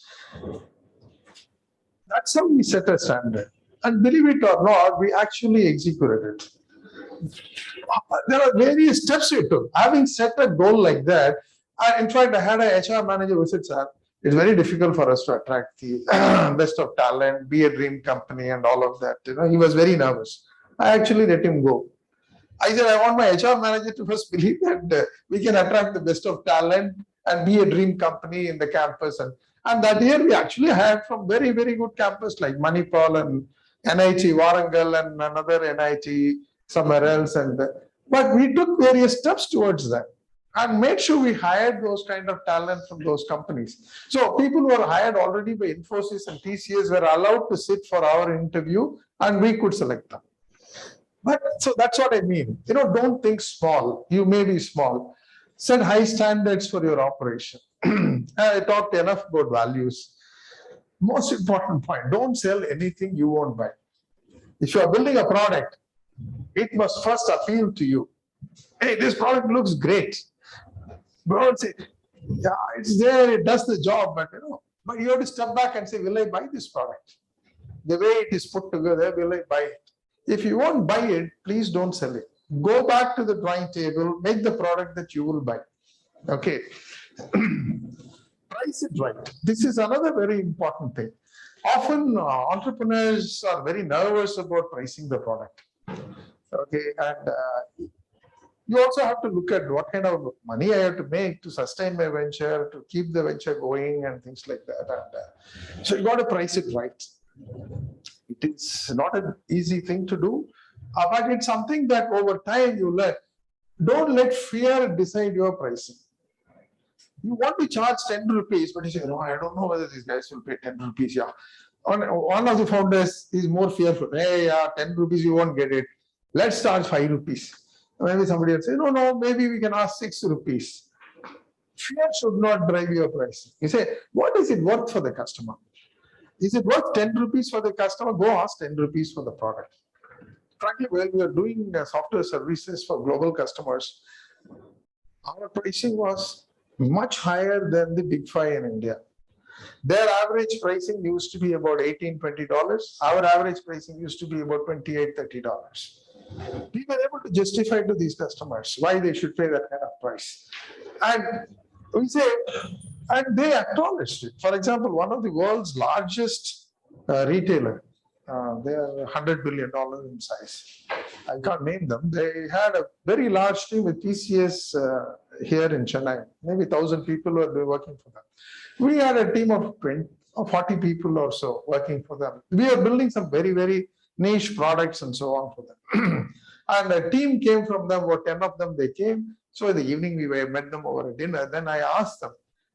That's how we set a standard. And believe it or not, we actually executed it. There are various steps we took. Having set a goal like that, in fact, I had an HR manager who said, "Sir, it's very difficult for us to attract the best of talent, be a dream company, and all of that." He was very nervous. I actually let him go. I said, I want my HR manager to first believe that we can attract the best of talent and be a dream company in the campus. And that year, we actually had from very, very good campus like Manipal and NIT Warangal and another NIT somewhere else. But we took various steps towards that and made sure we hired those kind of talent from those companies. So people who were hired already by Infosys and TCS were allowed to sit for our interview, and we could select them. But so that's what I mean. Don't think small. You may be small. Set high standards for your operation. I talked enough about values. Most important point, don't sell anything you won't buy. If you are building a product, it must first appeal to you. Hey, this product looks great. Don't say, yeah, it's there, it does the job, but you have to step back and say, will I buy this product? The way it is put together, will I buy it? If you won't buy it, please don't sell it. Go back to the drawing table, make the product that you will buy. Okay. Price it right. This is another very important thing. Often entrepreneurs are very nervous about pricing the product. Okay, and You also have to look at what kind of money I have to make to sustain my venture, to keep the venture going and things like that. And so you got to price it right. It is not an easy thing to do, but it's something that over time you learn. Don't let fear decide your pricing. You want to charge 10 rupees, but you say, no, I don't know whether these guys will pay 10 rupees. Yeah. One of the founders is more fearful. Hey, yeah, 10 rupees, you won't get it. Let's charge 5 rupees. Maybe somebody will say, no, maybe we can ask 6 rupees. Fear should not drive your pricing. You say, what is it worth for the customer? Is it worth 10 rupees for the customer? Go ask 10 rupees for the product. Frankly, when we are doing software services for global customers, our pricing was much higher than the big five in India. Their average pricing used to be about $18, $20. Our average pricing used to be about $28, $30. We were able to justify to these customers why they should pay that kind of price. And we say, and they acknowledged it. For example, one of the world's largest retailer, they are $100 billion in size. I can't name them. They had a very large team with TCS here in Chennai. Maybe 1,000 people were working for them. We had a team of 20 or 40 people or so working for them. We are building some very, very niche products and so on for them. And a team came from them, about 10 of them, they came. So in the evening, we met them over a dinner. Then I asked them,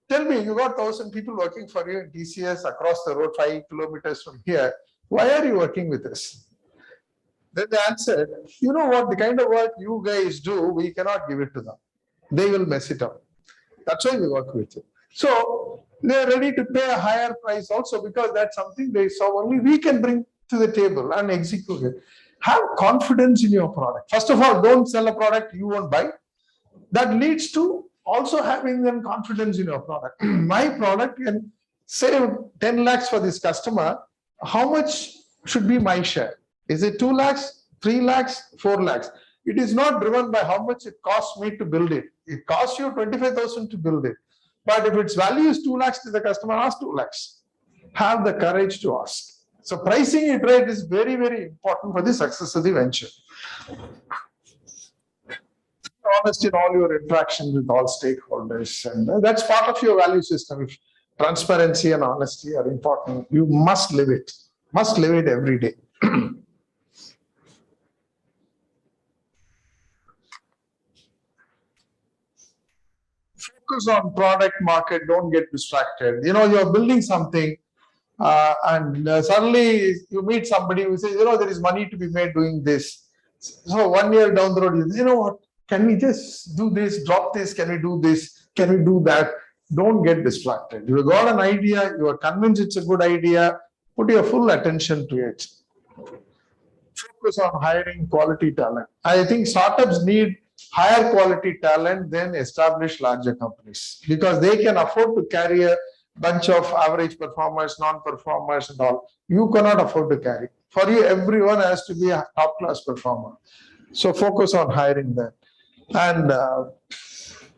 tell me, you got 1,000 people working for you in TCS across the road, 5 kilometers from here. Why are you working with us? Then they answered, you know what, the kind of work you guys do, we cannot give it to them. They will mess it up. That's why we work with you. So they're ready to pay a higher price also because that's something they saw only we can bring to the table and execute it. Have confidence in your product. First of all, don't sell a product you won't buy. That leads to also having them confidence in your product. My product can save 10 lakhs for this customer. How much should be my share? Is it 2 lakhs, 3 lakhs, 4 lakhs? It is not driven by how much it costs me to build it. It costs you 25,000 to build it. But if its value is 2 lakhs to the customer, ask 2 lakhs. Have the courage to ask. So pricing it right is very, very important for the success of the venture. Be honest in all your interactions with all stakeholders. And that's part of your value system. If transparency and honesty are important, you must live it. Must live it every day. Focus on product market, don't get distracted. You know, you're building something and suddenly you meet somebody who says, you know, there is money to be made doing this. So 1 year down the road, you know what, can we just do this, drop this, can we do this, can we do that? Don't get distracted. You got an idea, you are convinced it's a good idea, put your full attention to it. Focus on hiring quality talent. I think startups need higher quality talent than established larger companies because they can afford to carry a bunch of average performers, non-performers and all. You cannot afford to carry. For you, everyone has to be a top-class performer. So focus on hiring them. And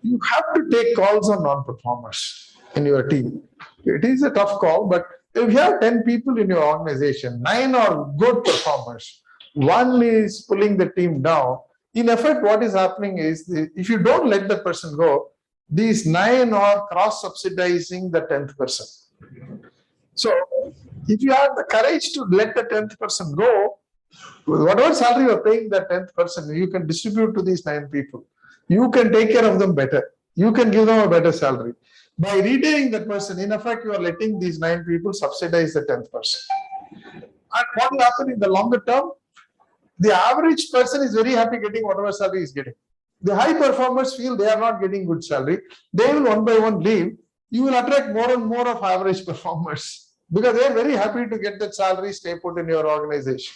you have to take calls on non-performers in your team. It is a tough call, but if you have 10 people in your organization, 9 are good performers, 1 is pulling the team down, in effect, what is happening is, if you don't let the person go, these 9 are cross-subsidizing the 10th person. So, if you have the courage to let the 10th person go, whatever salary you're paying the 10th person, you can distribute to these 9 people. You can take care of them better. You can give them a better salary. By retaining that person, in effect, you are letting these 9 people subsidize the 10th person. And what will happen in the longer term? The average person is very happy getting whatever salary is getting. The high performers feel they are not getting good salary. They will one by one leave. You will attract more and more of average performers because they are very happy to get that salary, stay put in your organization.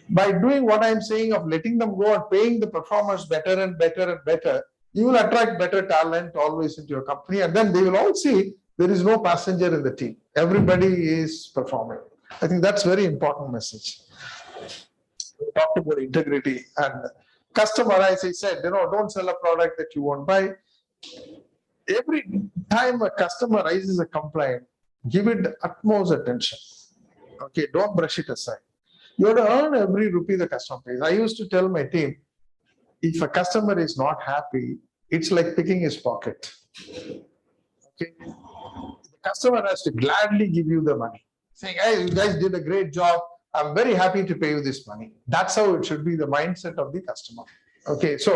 By doing what I am saying of letting them go and paying the performers better and better and better, you will attract better talent always into your company. And then they will all see there is no passenger in the team. Everybody is performing. I think that's a very important message. We talked about integrity and customer, as I said, you know, don't sell a product that you won't buy. Every time a customer raises a complaint, give it the utmost attention. Okay, don't brush it aside. You have to earn every rupee the customer pays. I used to tell my team, if a customer is not happy, it's like picking his pocket. Okay, the customer has to gladly give you the money, saying, "Hey, you guys did a great job. I'm very happy to pay you this money." That's how it should be the mindset of the customer. Okay, so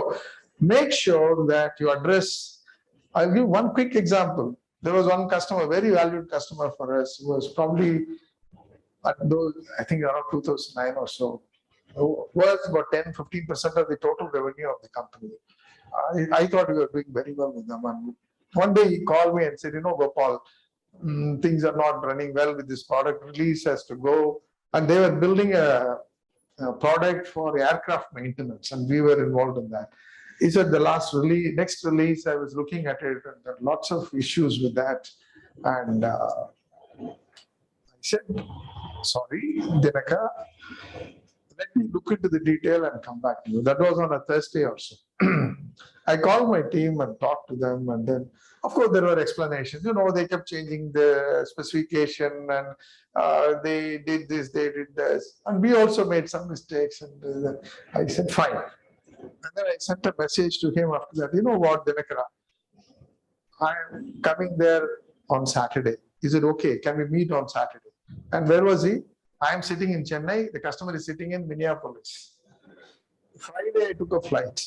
make sure that you address. I'll give one quick example. There was one customer, very valued customer for us, who was probably at those, I think around 2009 or so, was about 10-15% of the total revenue of the company. I thought we were doing very well with them. And one day he called me and said, Gopal, things are not running well with this product. Release has to go. And they were building a product for aircraft maintenance, and we were involved in that. He said the next release, I was looking at it, and there are lots of issues with that. And I said, sorry, Dinaka, let me look into the detail and come back to you. That was on a Thursday or so. I called my team and talked to them, and then, of course, there were explanations. They kept changing the specification, and they did this, they did this, and we also made some mistakes. And I said, fine. And then I sent a message to him after that. You know what, Dinakara? I'm coming there on Saturday. Is it okay? Can we meet on Saturday? And where was he? I'm sitting in Chennai. The customer is sitting in Minneapolis. Friday, I took a flight,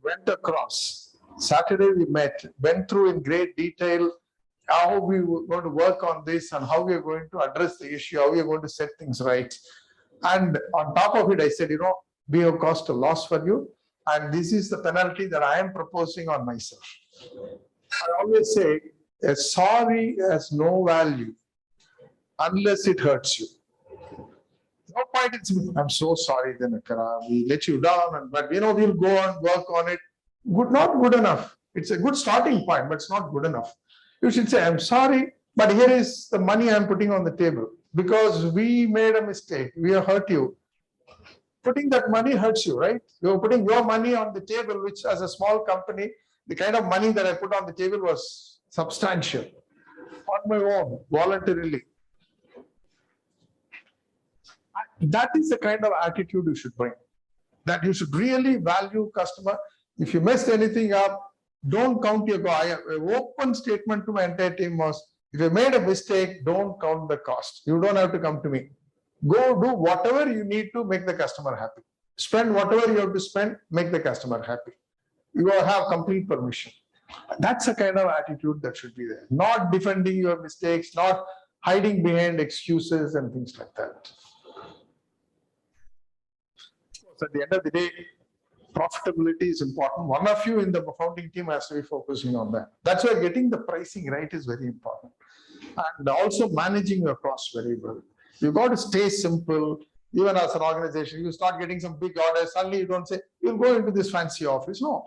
went across. Saturday, we met, went through in great detail how we were going to work on this and how we are going to address the issue, how we are going to set things right. And on top of it, I said, we have caused a loss for you, and this is the penalty that I am proposing on myself. I always say, a sorry has no value unless it hurts you. No point in saying, I'm so sorry, Dinakara, we let you down, but we'll go on, work on it. Not good enough. It's a good starting point, but it's not good enough. You should say, I'm sorry, but here is the money I'm putting on the table because we made a mistake. We have hurt you. Putting that money hurts you, right? You're putting your money on the table, which as a small company, the kind of money that I put on the table was substantial on my own, voluntarily. That is the kind of attitude you should bring. That you should really value customer. If you messed anything up, don't count your cost. An open statement to my entire team was, if you made a mistake, don't count the cost. You don't have to come to me. Go do whatever you need to make the customer happy. Spend whatever you have to spend, make the customer happy. You will have complete permission. That's the kind of attitude that should be there. Not defending your mistakes, not hiding behind excuses and things like that. So at the end of the day, profitability is important. One of you in the founding team has to be focusing on that. That's why getting the pricing right is very important. And also managing your costs very well. You've got to stay simple. Even as an organization, you start getting some big orders, suddenly you don't say, you'll go into this fancy office. No.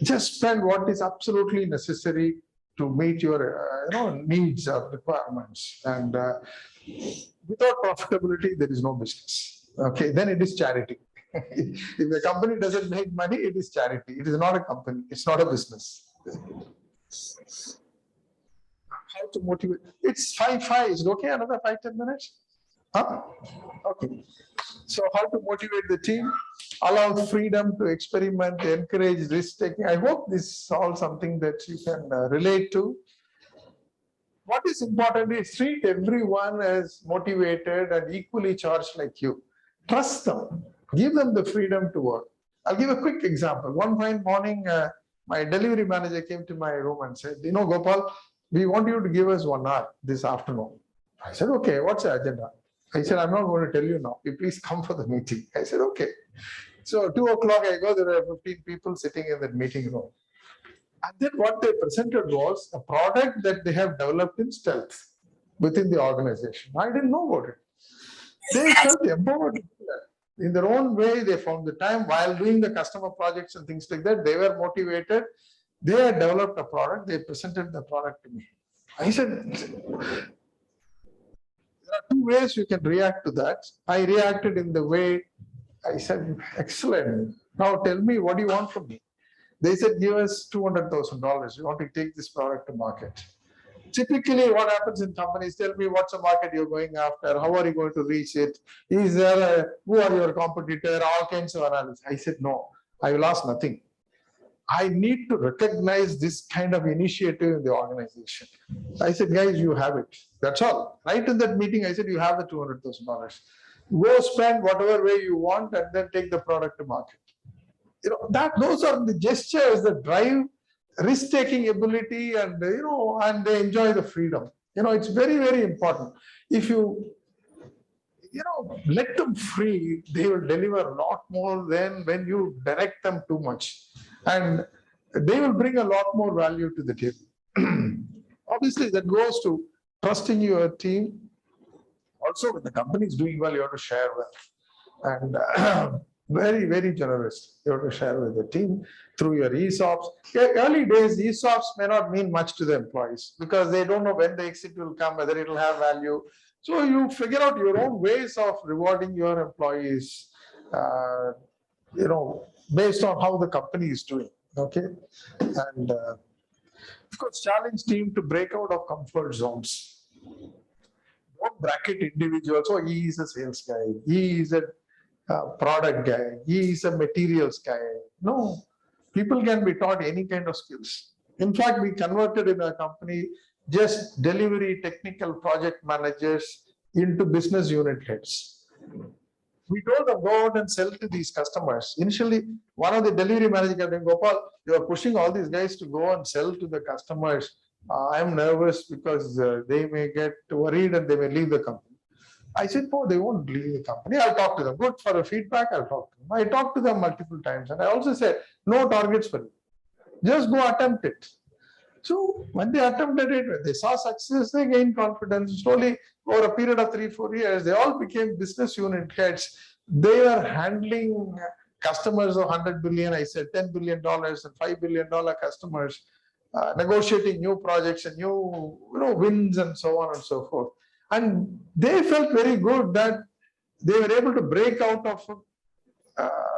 Just spend what is absolutely necessary to meet your needs or requirements. And without profitability, there is no business. Okay, then it is charity. If a company doesn't make money, it is charity. It is not a company. It's not a business. How to motivate? It's 5:05. Is it okay? Another 5-10 minutes? Huh? Okay. So how to motivate the team? Allow freedom to experiment, encourage risk taking. I hope this is all something that you can relate to. What is important is treat everyone as motivated and equally charged like you. Trust them. Give them the freedom to work. I'll give a quick example. One fine morning, my delivery manager came to my room and said, Gopal, we want you to give us 1 hour this afternoon. I said, okay, what's the agenda? I said, I'm not going to tell you now. You please come for the meeting. I said, okay. So 2 o'clock I go, there were 15 people sitting in that meeting room. And then what they presented was a product that they have developed in stealth within the organization. I didn't know about it. They felt empowered to do that. In their own way, they found the time while doing the customer projects and things like that. They were motivated. They had developed a product. They presented the product to me. I said, there are 2 ways you can react to that. I reacted in the way, I said, excellent. Now tell me, what do you want from me? They said, give us $200,000. We want to take this product to market. Typically, what happens in companies, tell me what's the market you're going after, how are you going to reach it, is there who are your competitor, all kinds of analysis. I said, no, I will ask nothing. I need to recognize this kind of initiative in the organization. I said, guys, you have it. That's all. Right in that meeting, I said, you have the $200,000. Go spend whatever way you want and then take the product to market. Those are the gestures that drive risk-taking ability, and and they enjoy the freedom. It's very, very important. If you let them free, they will deliver a lot more than when you direct them too much. And they will bring a lot more value to the table. Obviously, that goes to trusting your team. Also, when the company is doing well, you have to share well. And very, very generous. You have to share with the team through your ESOPs. Early days, ESOPs may not mean much to the employees because they don't know when the exit will come, whether it will have value. So you figure out your own ways of rewarding your employees, based on how the company is doing. Okay. And of course, challenge team to break out of comfort zones. Don't bracket individuals. Oh, he is a sales guy. He is a product guy. He is a materials guy. No, people can be taught any kind of skills. In fact, we converted in our company just delivery technical project managers into business unit heads. We told them, go out and sell to these customers. Initially, one of the delivery managers said, Gopal, you are pushing all these guys to go and sell to the customers. I'm nervous because they may get worried and they may leave the company. I said, no, they won't leave the company. I'll talk to them. Good for the feedback, I'll talk to them. I talked to them multiple times. And I also said, no targets for you. Just go attempt it. So when they attempted it, when they saw success, they gained confidence. Slowly, over a period of 3-4 years, they all became business unit heads. They were handling customers of 100 billion, I said $10 billion and $5 billion customers, negotiating new projects and new wins and so on and so forth. And they felt very good that they were able to break out of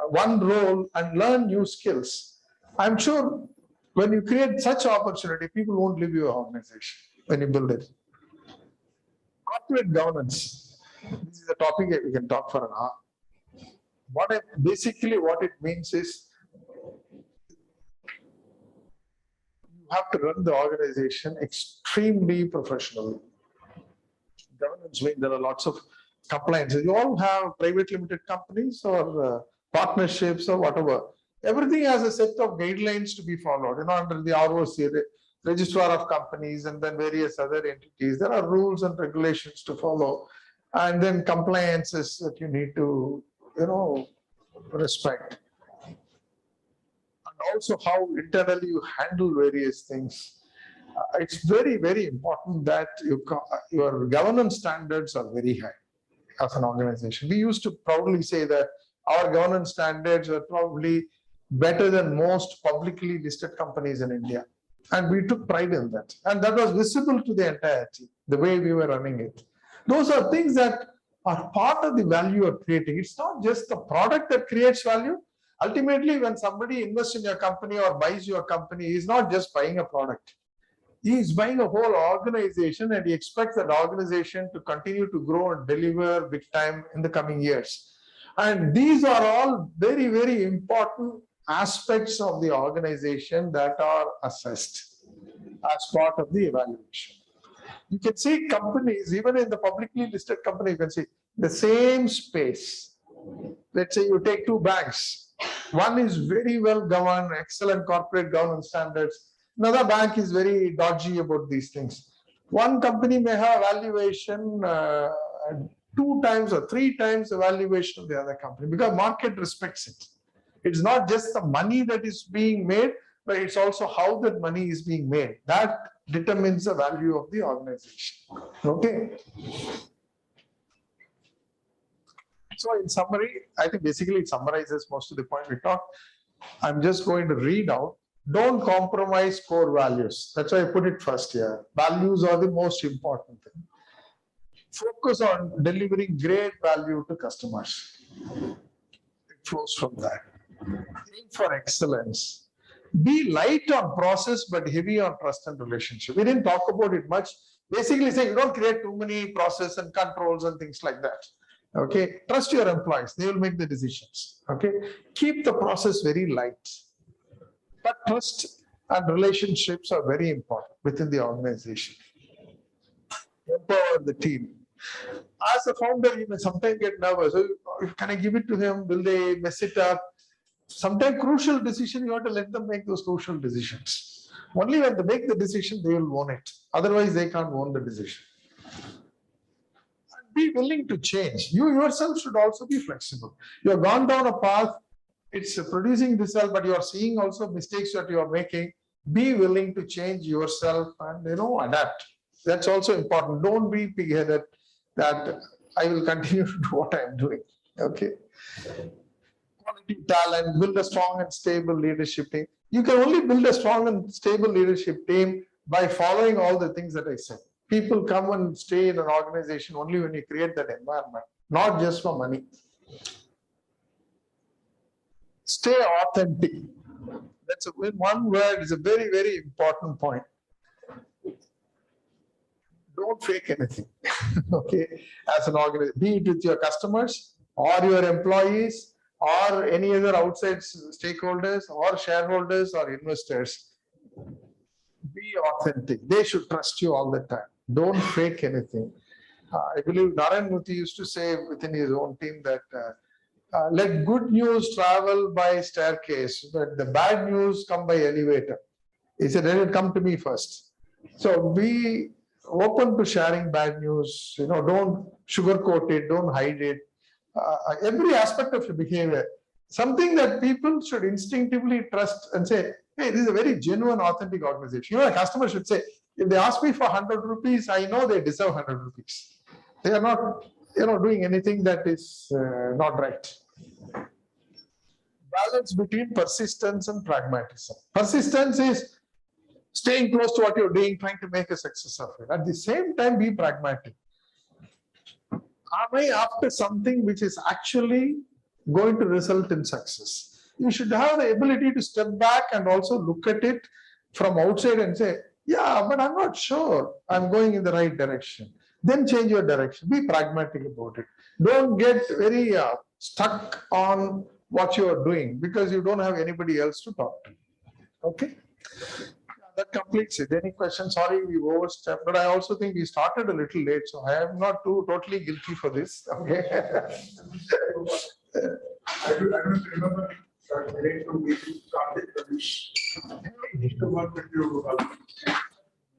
one role and learn new skills. I'm sure when you create such opportunity, people won't leave your organization when you build it. Corporate governance. This is a topic that we can talk for an hour. Basically, what it means is you have to run the organization extremely professionally. Governance means there are lots of compliances. You all have private limited companies or partnerships or whatever. Everything has a set of guidelines to be followed. Under the ROC, Registrar of Companies, and then various other entities, there are rules and regulations to follow, and then compliances that you need to, respect. And also how internally you handle various things. It's very, very important that your governance standards are very high as an organization. We used to proudly say that our governance standards are probably better than most publicly listed companies in India. And we took pride in that. And that was visible to the entire team, the way we were running it. Those are things that are part of the value you're creating. It's not just the product that creates value. Ultimately, when somebody invests in your company or buys your company, he's not just buying a product. He is buying a whole organization, and he expects that organization to continue to grow and deliver big time in the coming years. And these are all very, very important aspects of the organization that are assessed as part of the evaluation. You can see companies, even in the publicly listed company, you can see the same space. Let's say you take two banks. One is very well governed, excellent corporate governance standards. Another bank is very dodgy about these things. One company may have valuation 2 times or 3 times the valuation of the other company because market respects it. It's not just the money that is being made, but it's also how that money is being made. That determines the value of the organization. Okay. So in summary, I think basically it summarizes most of the point we talked. I'm just going to read out. Don't compromise core values. That's why I put it first here. Values are the most important thing. Focus on delivering great value to customers. It flows from that. Aim for excellence. Be light on process, but heavy on trust and relationship. We didn't talk about it much. Basically saying you don't create too many process and controls and things like that. Okay, trust your employees, they will make the decisions. Okay, keep the process very light. But trust and relationships are very important within the organization. Empower the team. As a founder, you may sometimes get nervous. Oh, can I give it to him? Will they mess it up? Sometimes crucial decision, you have to let them make those crucial decisions. Only when they make the decision, they will own it. Otherwise, they can't own the decision. And be willing to change. You yourself should also be flexible. You have gone down a path, it's producing result, but you are seeing also mistakes that you are making. Be willing to change yourself and adapt. That's also important. Don't be pig-headed that I will continue to do what I am doing. Okay. Quality talent, build a strong and stable leadership team. You can only build a strong and stable leadership team by following all the things that I said. People come and stay in an organization only when you create that environment, not just for money. Stay authentic. That's one word, is a very, very important point. Don't fake anything. Okay, as an organization, be it with your customers or your employees or any other outside stakeholders or shareholders or investors. Be authentic. They should trust you all the time. Don't fake anything. I believe Narayan Murthy used to say within his own team that let good news travel by staircase, but the bad news come by elevator. He said, let it come to me first. So be open to sharing bad news. Don't sugarcoat it. Don't hide it. Every aspect of your behavior, something that people should instinctively trust and say, hey, this is a very genuine, authentic organization. A customer should say, if they ask me for 100 rupees, I know they deserve 100 rupees. They are not, doing anything that is not right. Balance between persistence and pragmatism. Persistence is staying close to what you're doing, trying to make a success of it. At the same time, be pragmatic. Am I after something which is actually going to result in success? You should have the ability to step back and also look at it from outside and say, yeah, but I'm not sure I'm going in the right direction. Then change your direction. Be pragmatic about it. Don't get very stuck on what you are doing because you don't have anybody else to talk to. Okay? That completes it. Any questions? Sorry, we overstepped, but I also think we started a little late, so I am not totally guilty for this. Okay. I don't remember related to me started to work with you.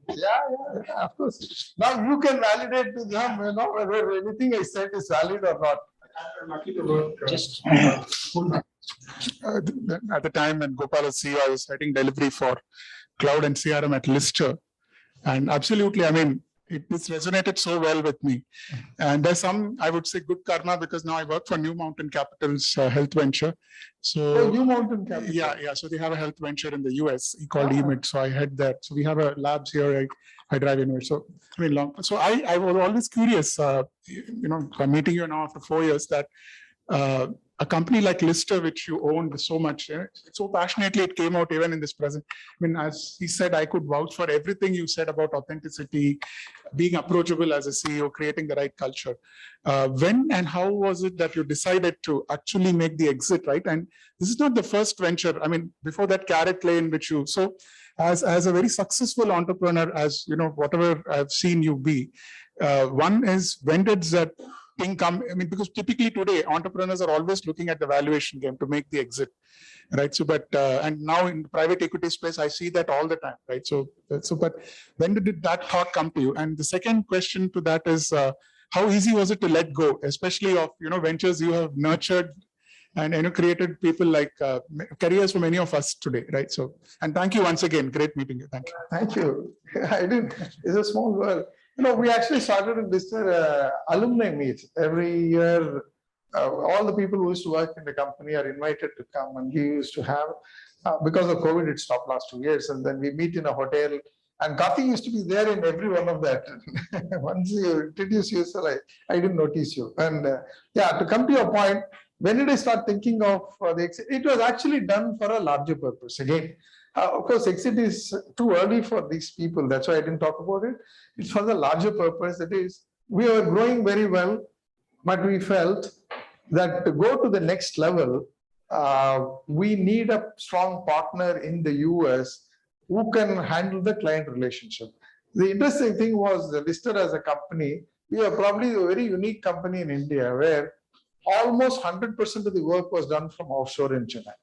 Yeah, of course. Now you can validate to them, whether anything I said is valid or not. I'm lucky to work. At the time when Gopal was CEO, I was heading delivery for cloud and CRM at Lister. And absolutely, this resonated so well with me. And there's some, I would say, good karma because now I work for New Mountain Capital's health venture. So New Mountain Capital. Yeah. So they have a health venture in the US called IITMIC. So I head that. So we have a labs here. I drive in. So So I was always curious. I'm meeting you now after 4 years that. A company like Lister, which you owned so much, so passionately, it came out even in this present. As he said, I could vouch for everything you said about authenticity, being approachable as a CEO, creating the right culture. When and how was it that you decided to actually make the exit, right? And this is not the first venture. Before that, CaratLane, which you, so as a very successful entrepreneur, as whatever I've seen you be, one is when did that income, because typically today entrepreneurs are always looking at the valuation game to make the exit, right? So but and now in the private equity space I see that all the time, right? So but when did that thought come to you? And the second question to that is how easy was it to let go, especially of ventures you have nurtured and created people like careers for many of us today, right? So, and thank you once again. Great meeting you. Thank you. Thank you. It's a small world. We actually started in Lister alumni meet every year. All the people who used to work in the company are invited to come, and we used to have, because of COVID, it stopped last 2 years, and then we meet in a hotel. And Karthik used to be there in every one of that. Once you introduce yourself, I didn't notice you. And to come to your point, when did I start thinking of the exit? It was actually done for a larger purpose. Again, Of course, exit is too early for these people. That's why I didn't talk about it. It's for the larger purpose. That is, we are growing very well, but we felt that to go to the next level, we need a strong partner in the US who can handle the client relationship. The interesting thing was the Lister as a company, we are probably a very unique company in India where almost 100% of the work was done from offshore in Chennai.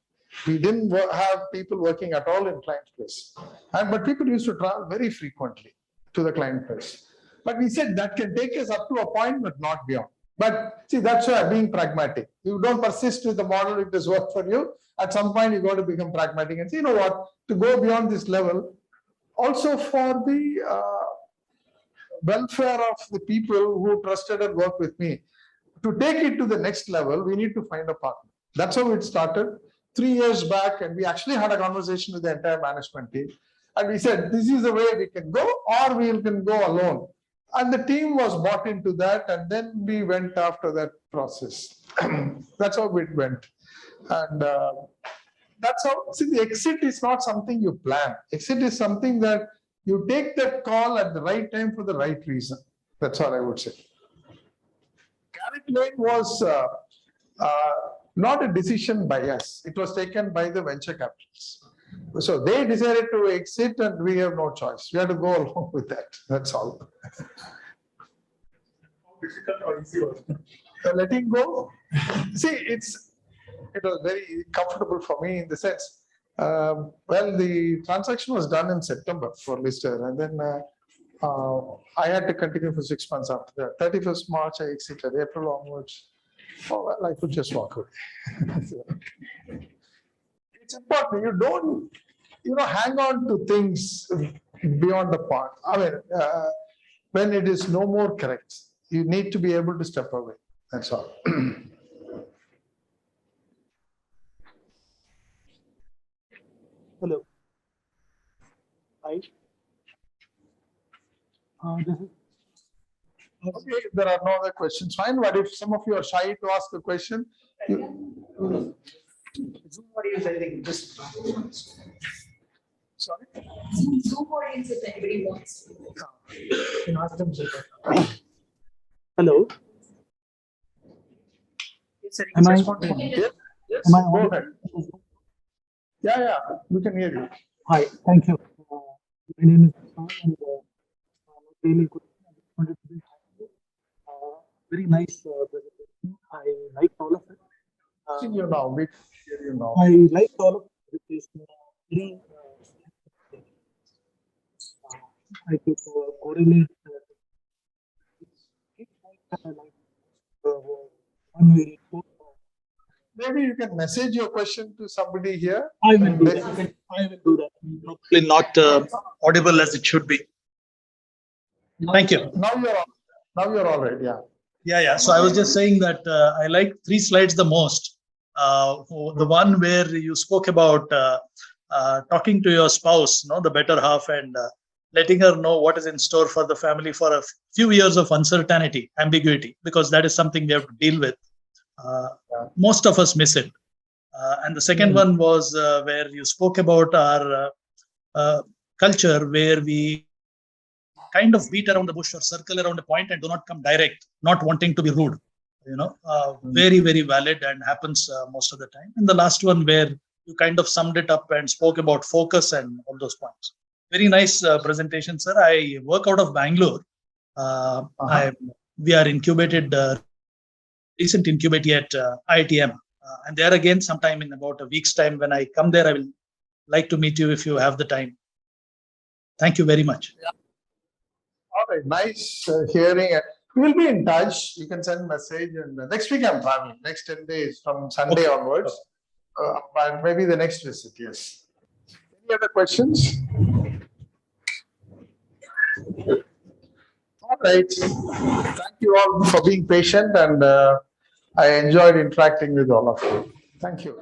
We didn't have people working at all in client place. But people used to travel very frequently to the client place. But we said that can take us up to a point, but not beyond. But see, that's why being pragmatic. You don't persist with the model, it does work for you. At some point, you got to become pragmatic and say, you know what, to go beyond this level, also for the welfare of the people who trusted and worked with me, to take it to the next level, we need to find a partner. That's how it started 3 years back, and we actually had a conversation with the entire management team. And we said, this is the way we can go, or we can go alone. And the team was bought into that, and then we went after that process. That's how it went. And that's how, see, the exit is not something you plan. Exit is something that you take that call at the right time for the right reason. That's all I would say. CaratLane was not a decision by us. It was taken by the venture capitalists. So they decided to exit, and we have no choice. We have to go along with that. That's all. Letting go. See, it was very comfortable for me in the sense. Well, the transaction was done in September for Lister, and then I had to continue for 6 months after that. 31st March, I exited. April onwards, well, I could just walk away. It's important. You don't, hang on to things beyond the point. I mean, when it is no more correct, you need to be able to step away. That's all. Hello. Hi. This is Okay, if there are no other questions, fine. But if some of you are shy to ask a question, Zoom audience, I think, just. sorry. Zoom audience if anybody wants. You can ask them. hello. Yes, sir, Am I- respond to you. Yes, Am I go audible? ahead. Yeah, we can hear you. Hi. Thank you. My name is Hassan, and really good. I just wanted to be very nice presentation. I liked all of it. See you now. We can hear you now. I liked all of it. It is very. I could correlate. One very important. Maybe you can message your question to somebody here. I will do that. I will do that. Probably not audible as it should be. Thank you. Now you're all right. Yeah. Yeah. So I was just saying that I like 3 slides the most. The one where you spoke about talking to your spouse, the better half, and letting her know what is in store for the family for a few years of uncertainty, ambiguity, because that is something we have to deal with. Most of us miss it. And the second one was where you spoke about our culture, where we kind of beat around the bush or circle around a point and do not come direct, not wanting to be rude. Very, very valid and happens most of the time. And the last one where you kind of summed it up and spoke about focus and all those points. Very nice presentation, sir. I work out of Bangalore. We are incubated, recent incubate at IITM. And there again, sometime in about a week's time, when I come there, I will like to meet you if you have the time. Thank you very much. Yeah. All right, nice hearing. We'll be in touch. You can send a message. And next week I'm traveling. Next 10 days from Sunday onwards. But maybe the next visit, yes. Any other questions? All right. Thank you all for being patient, and I enjoyed interacting with all of you. Thank you.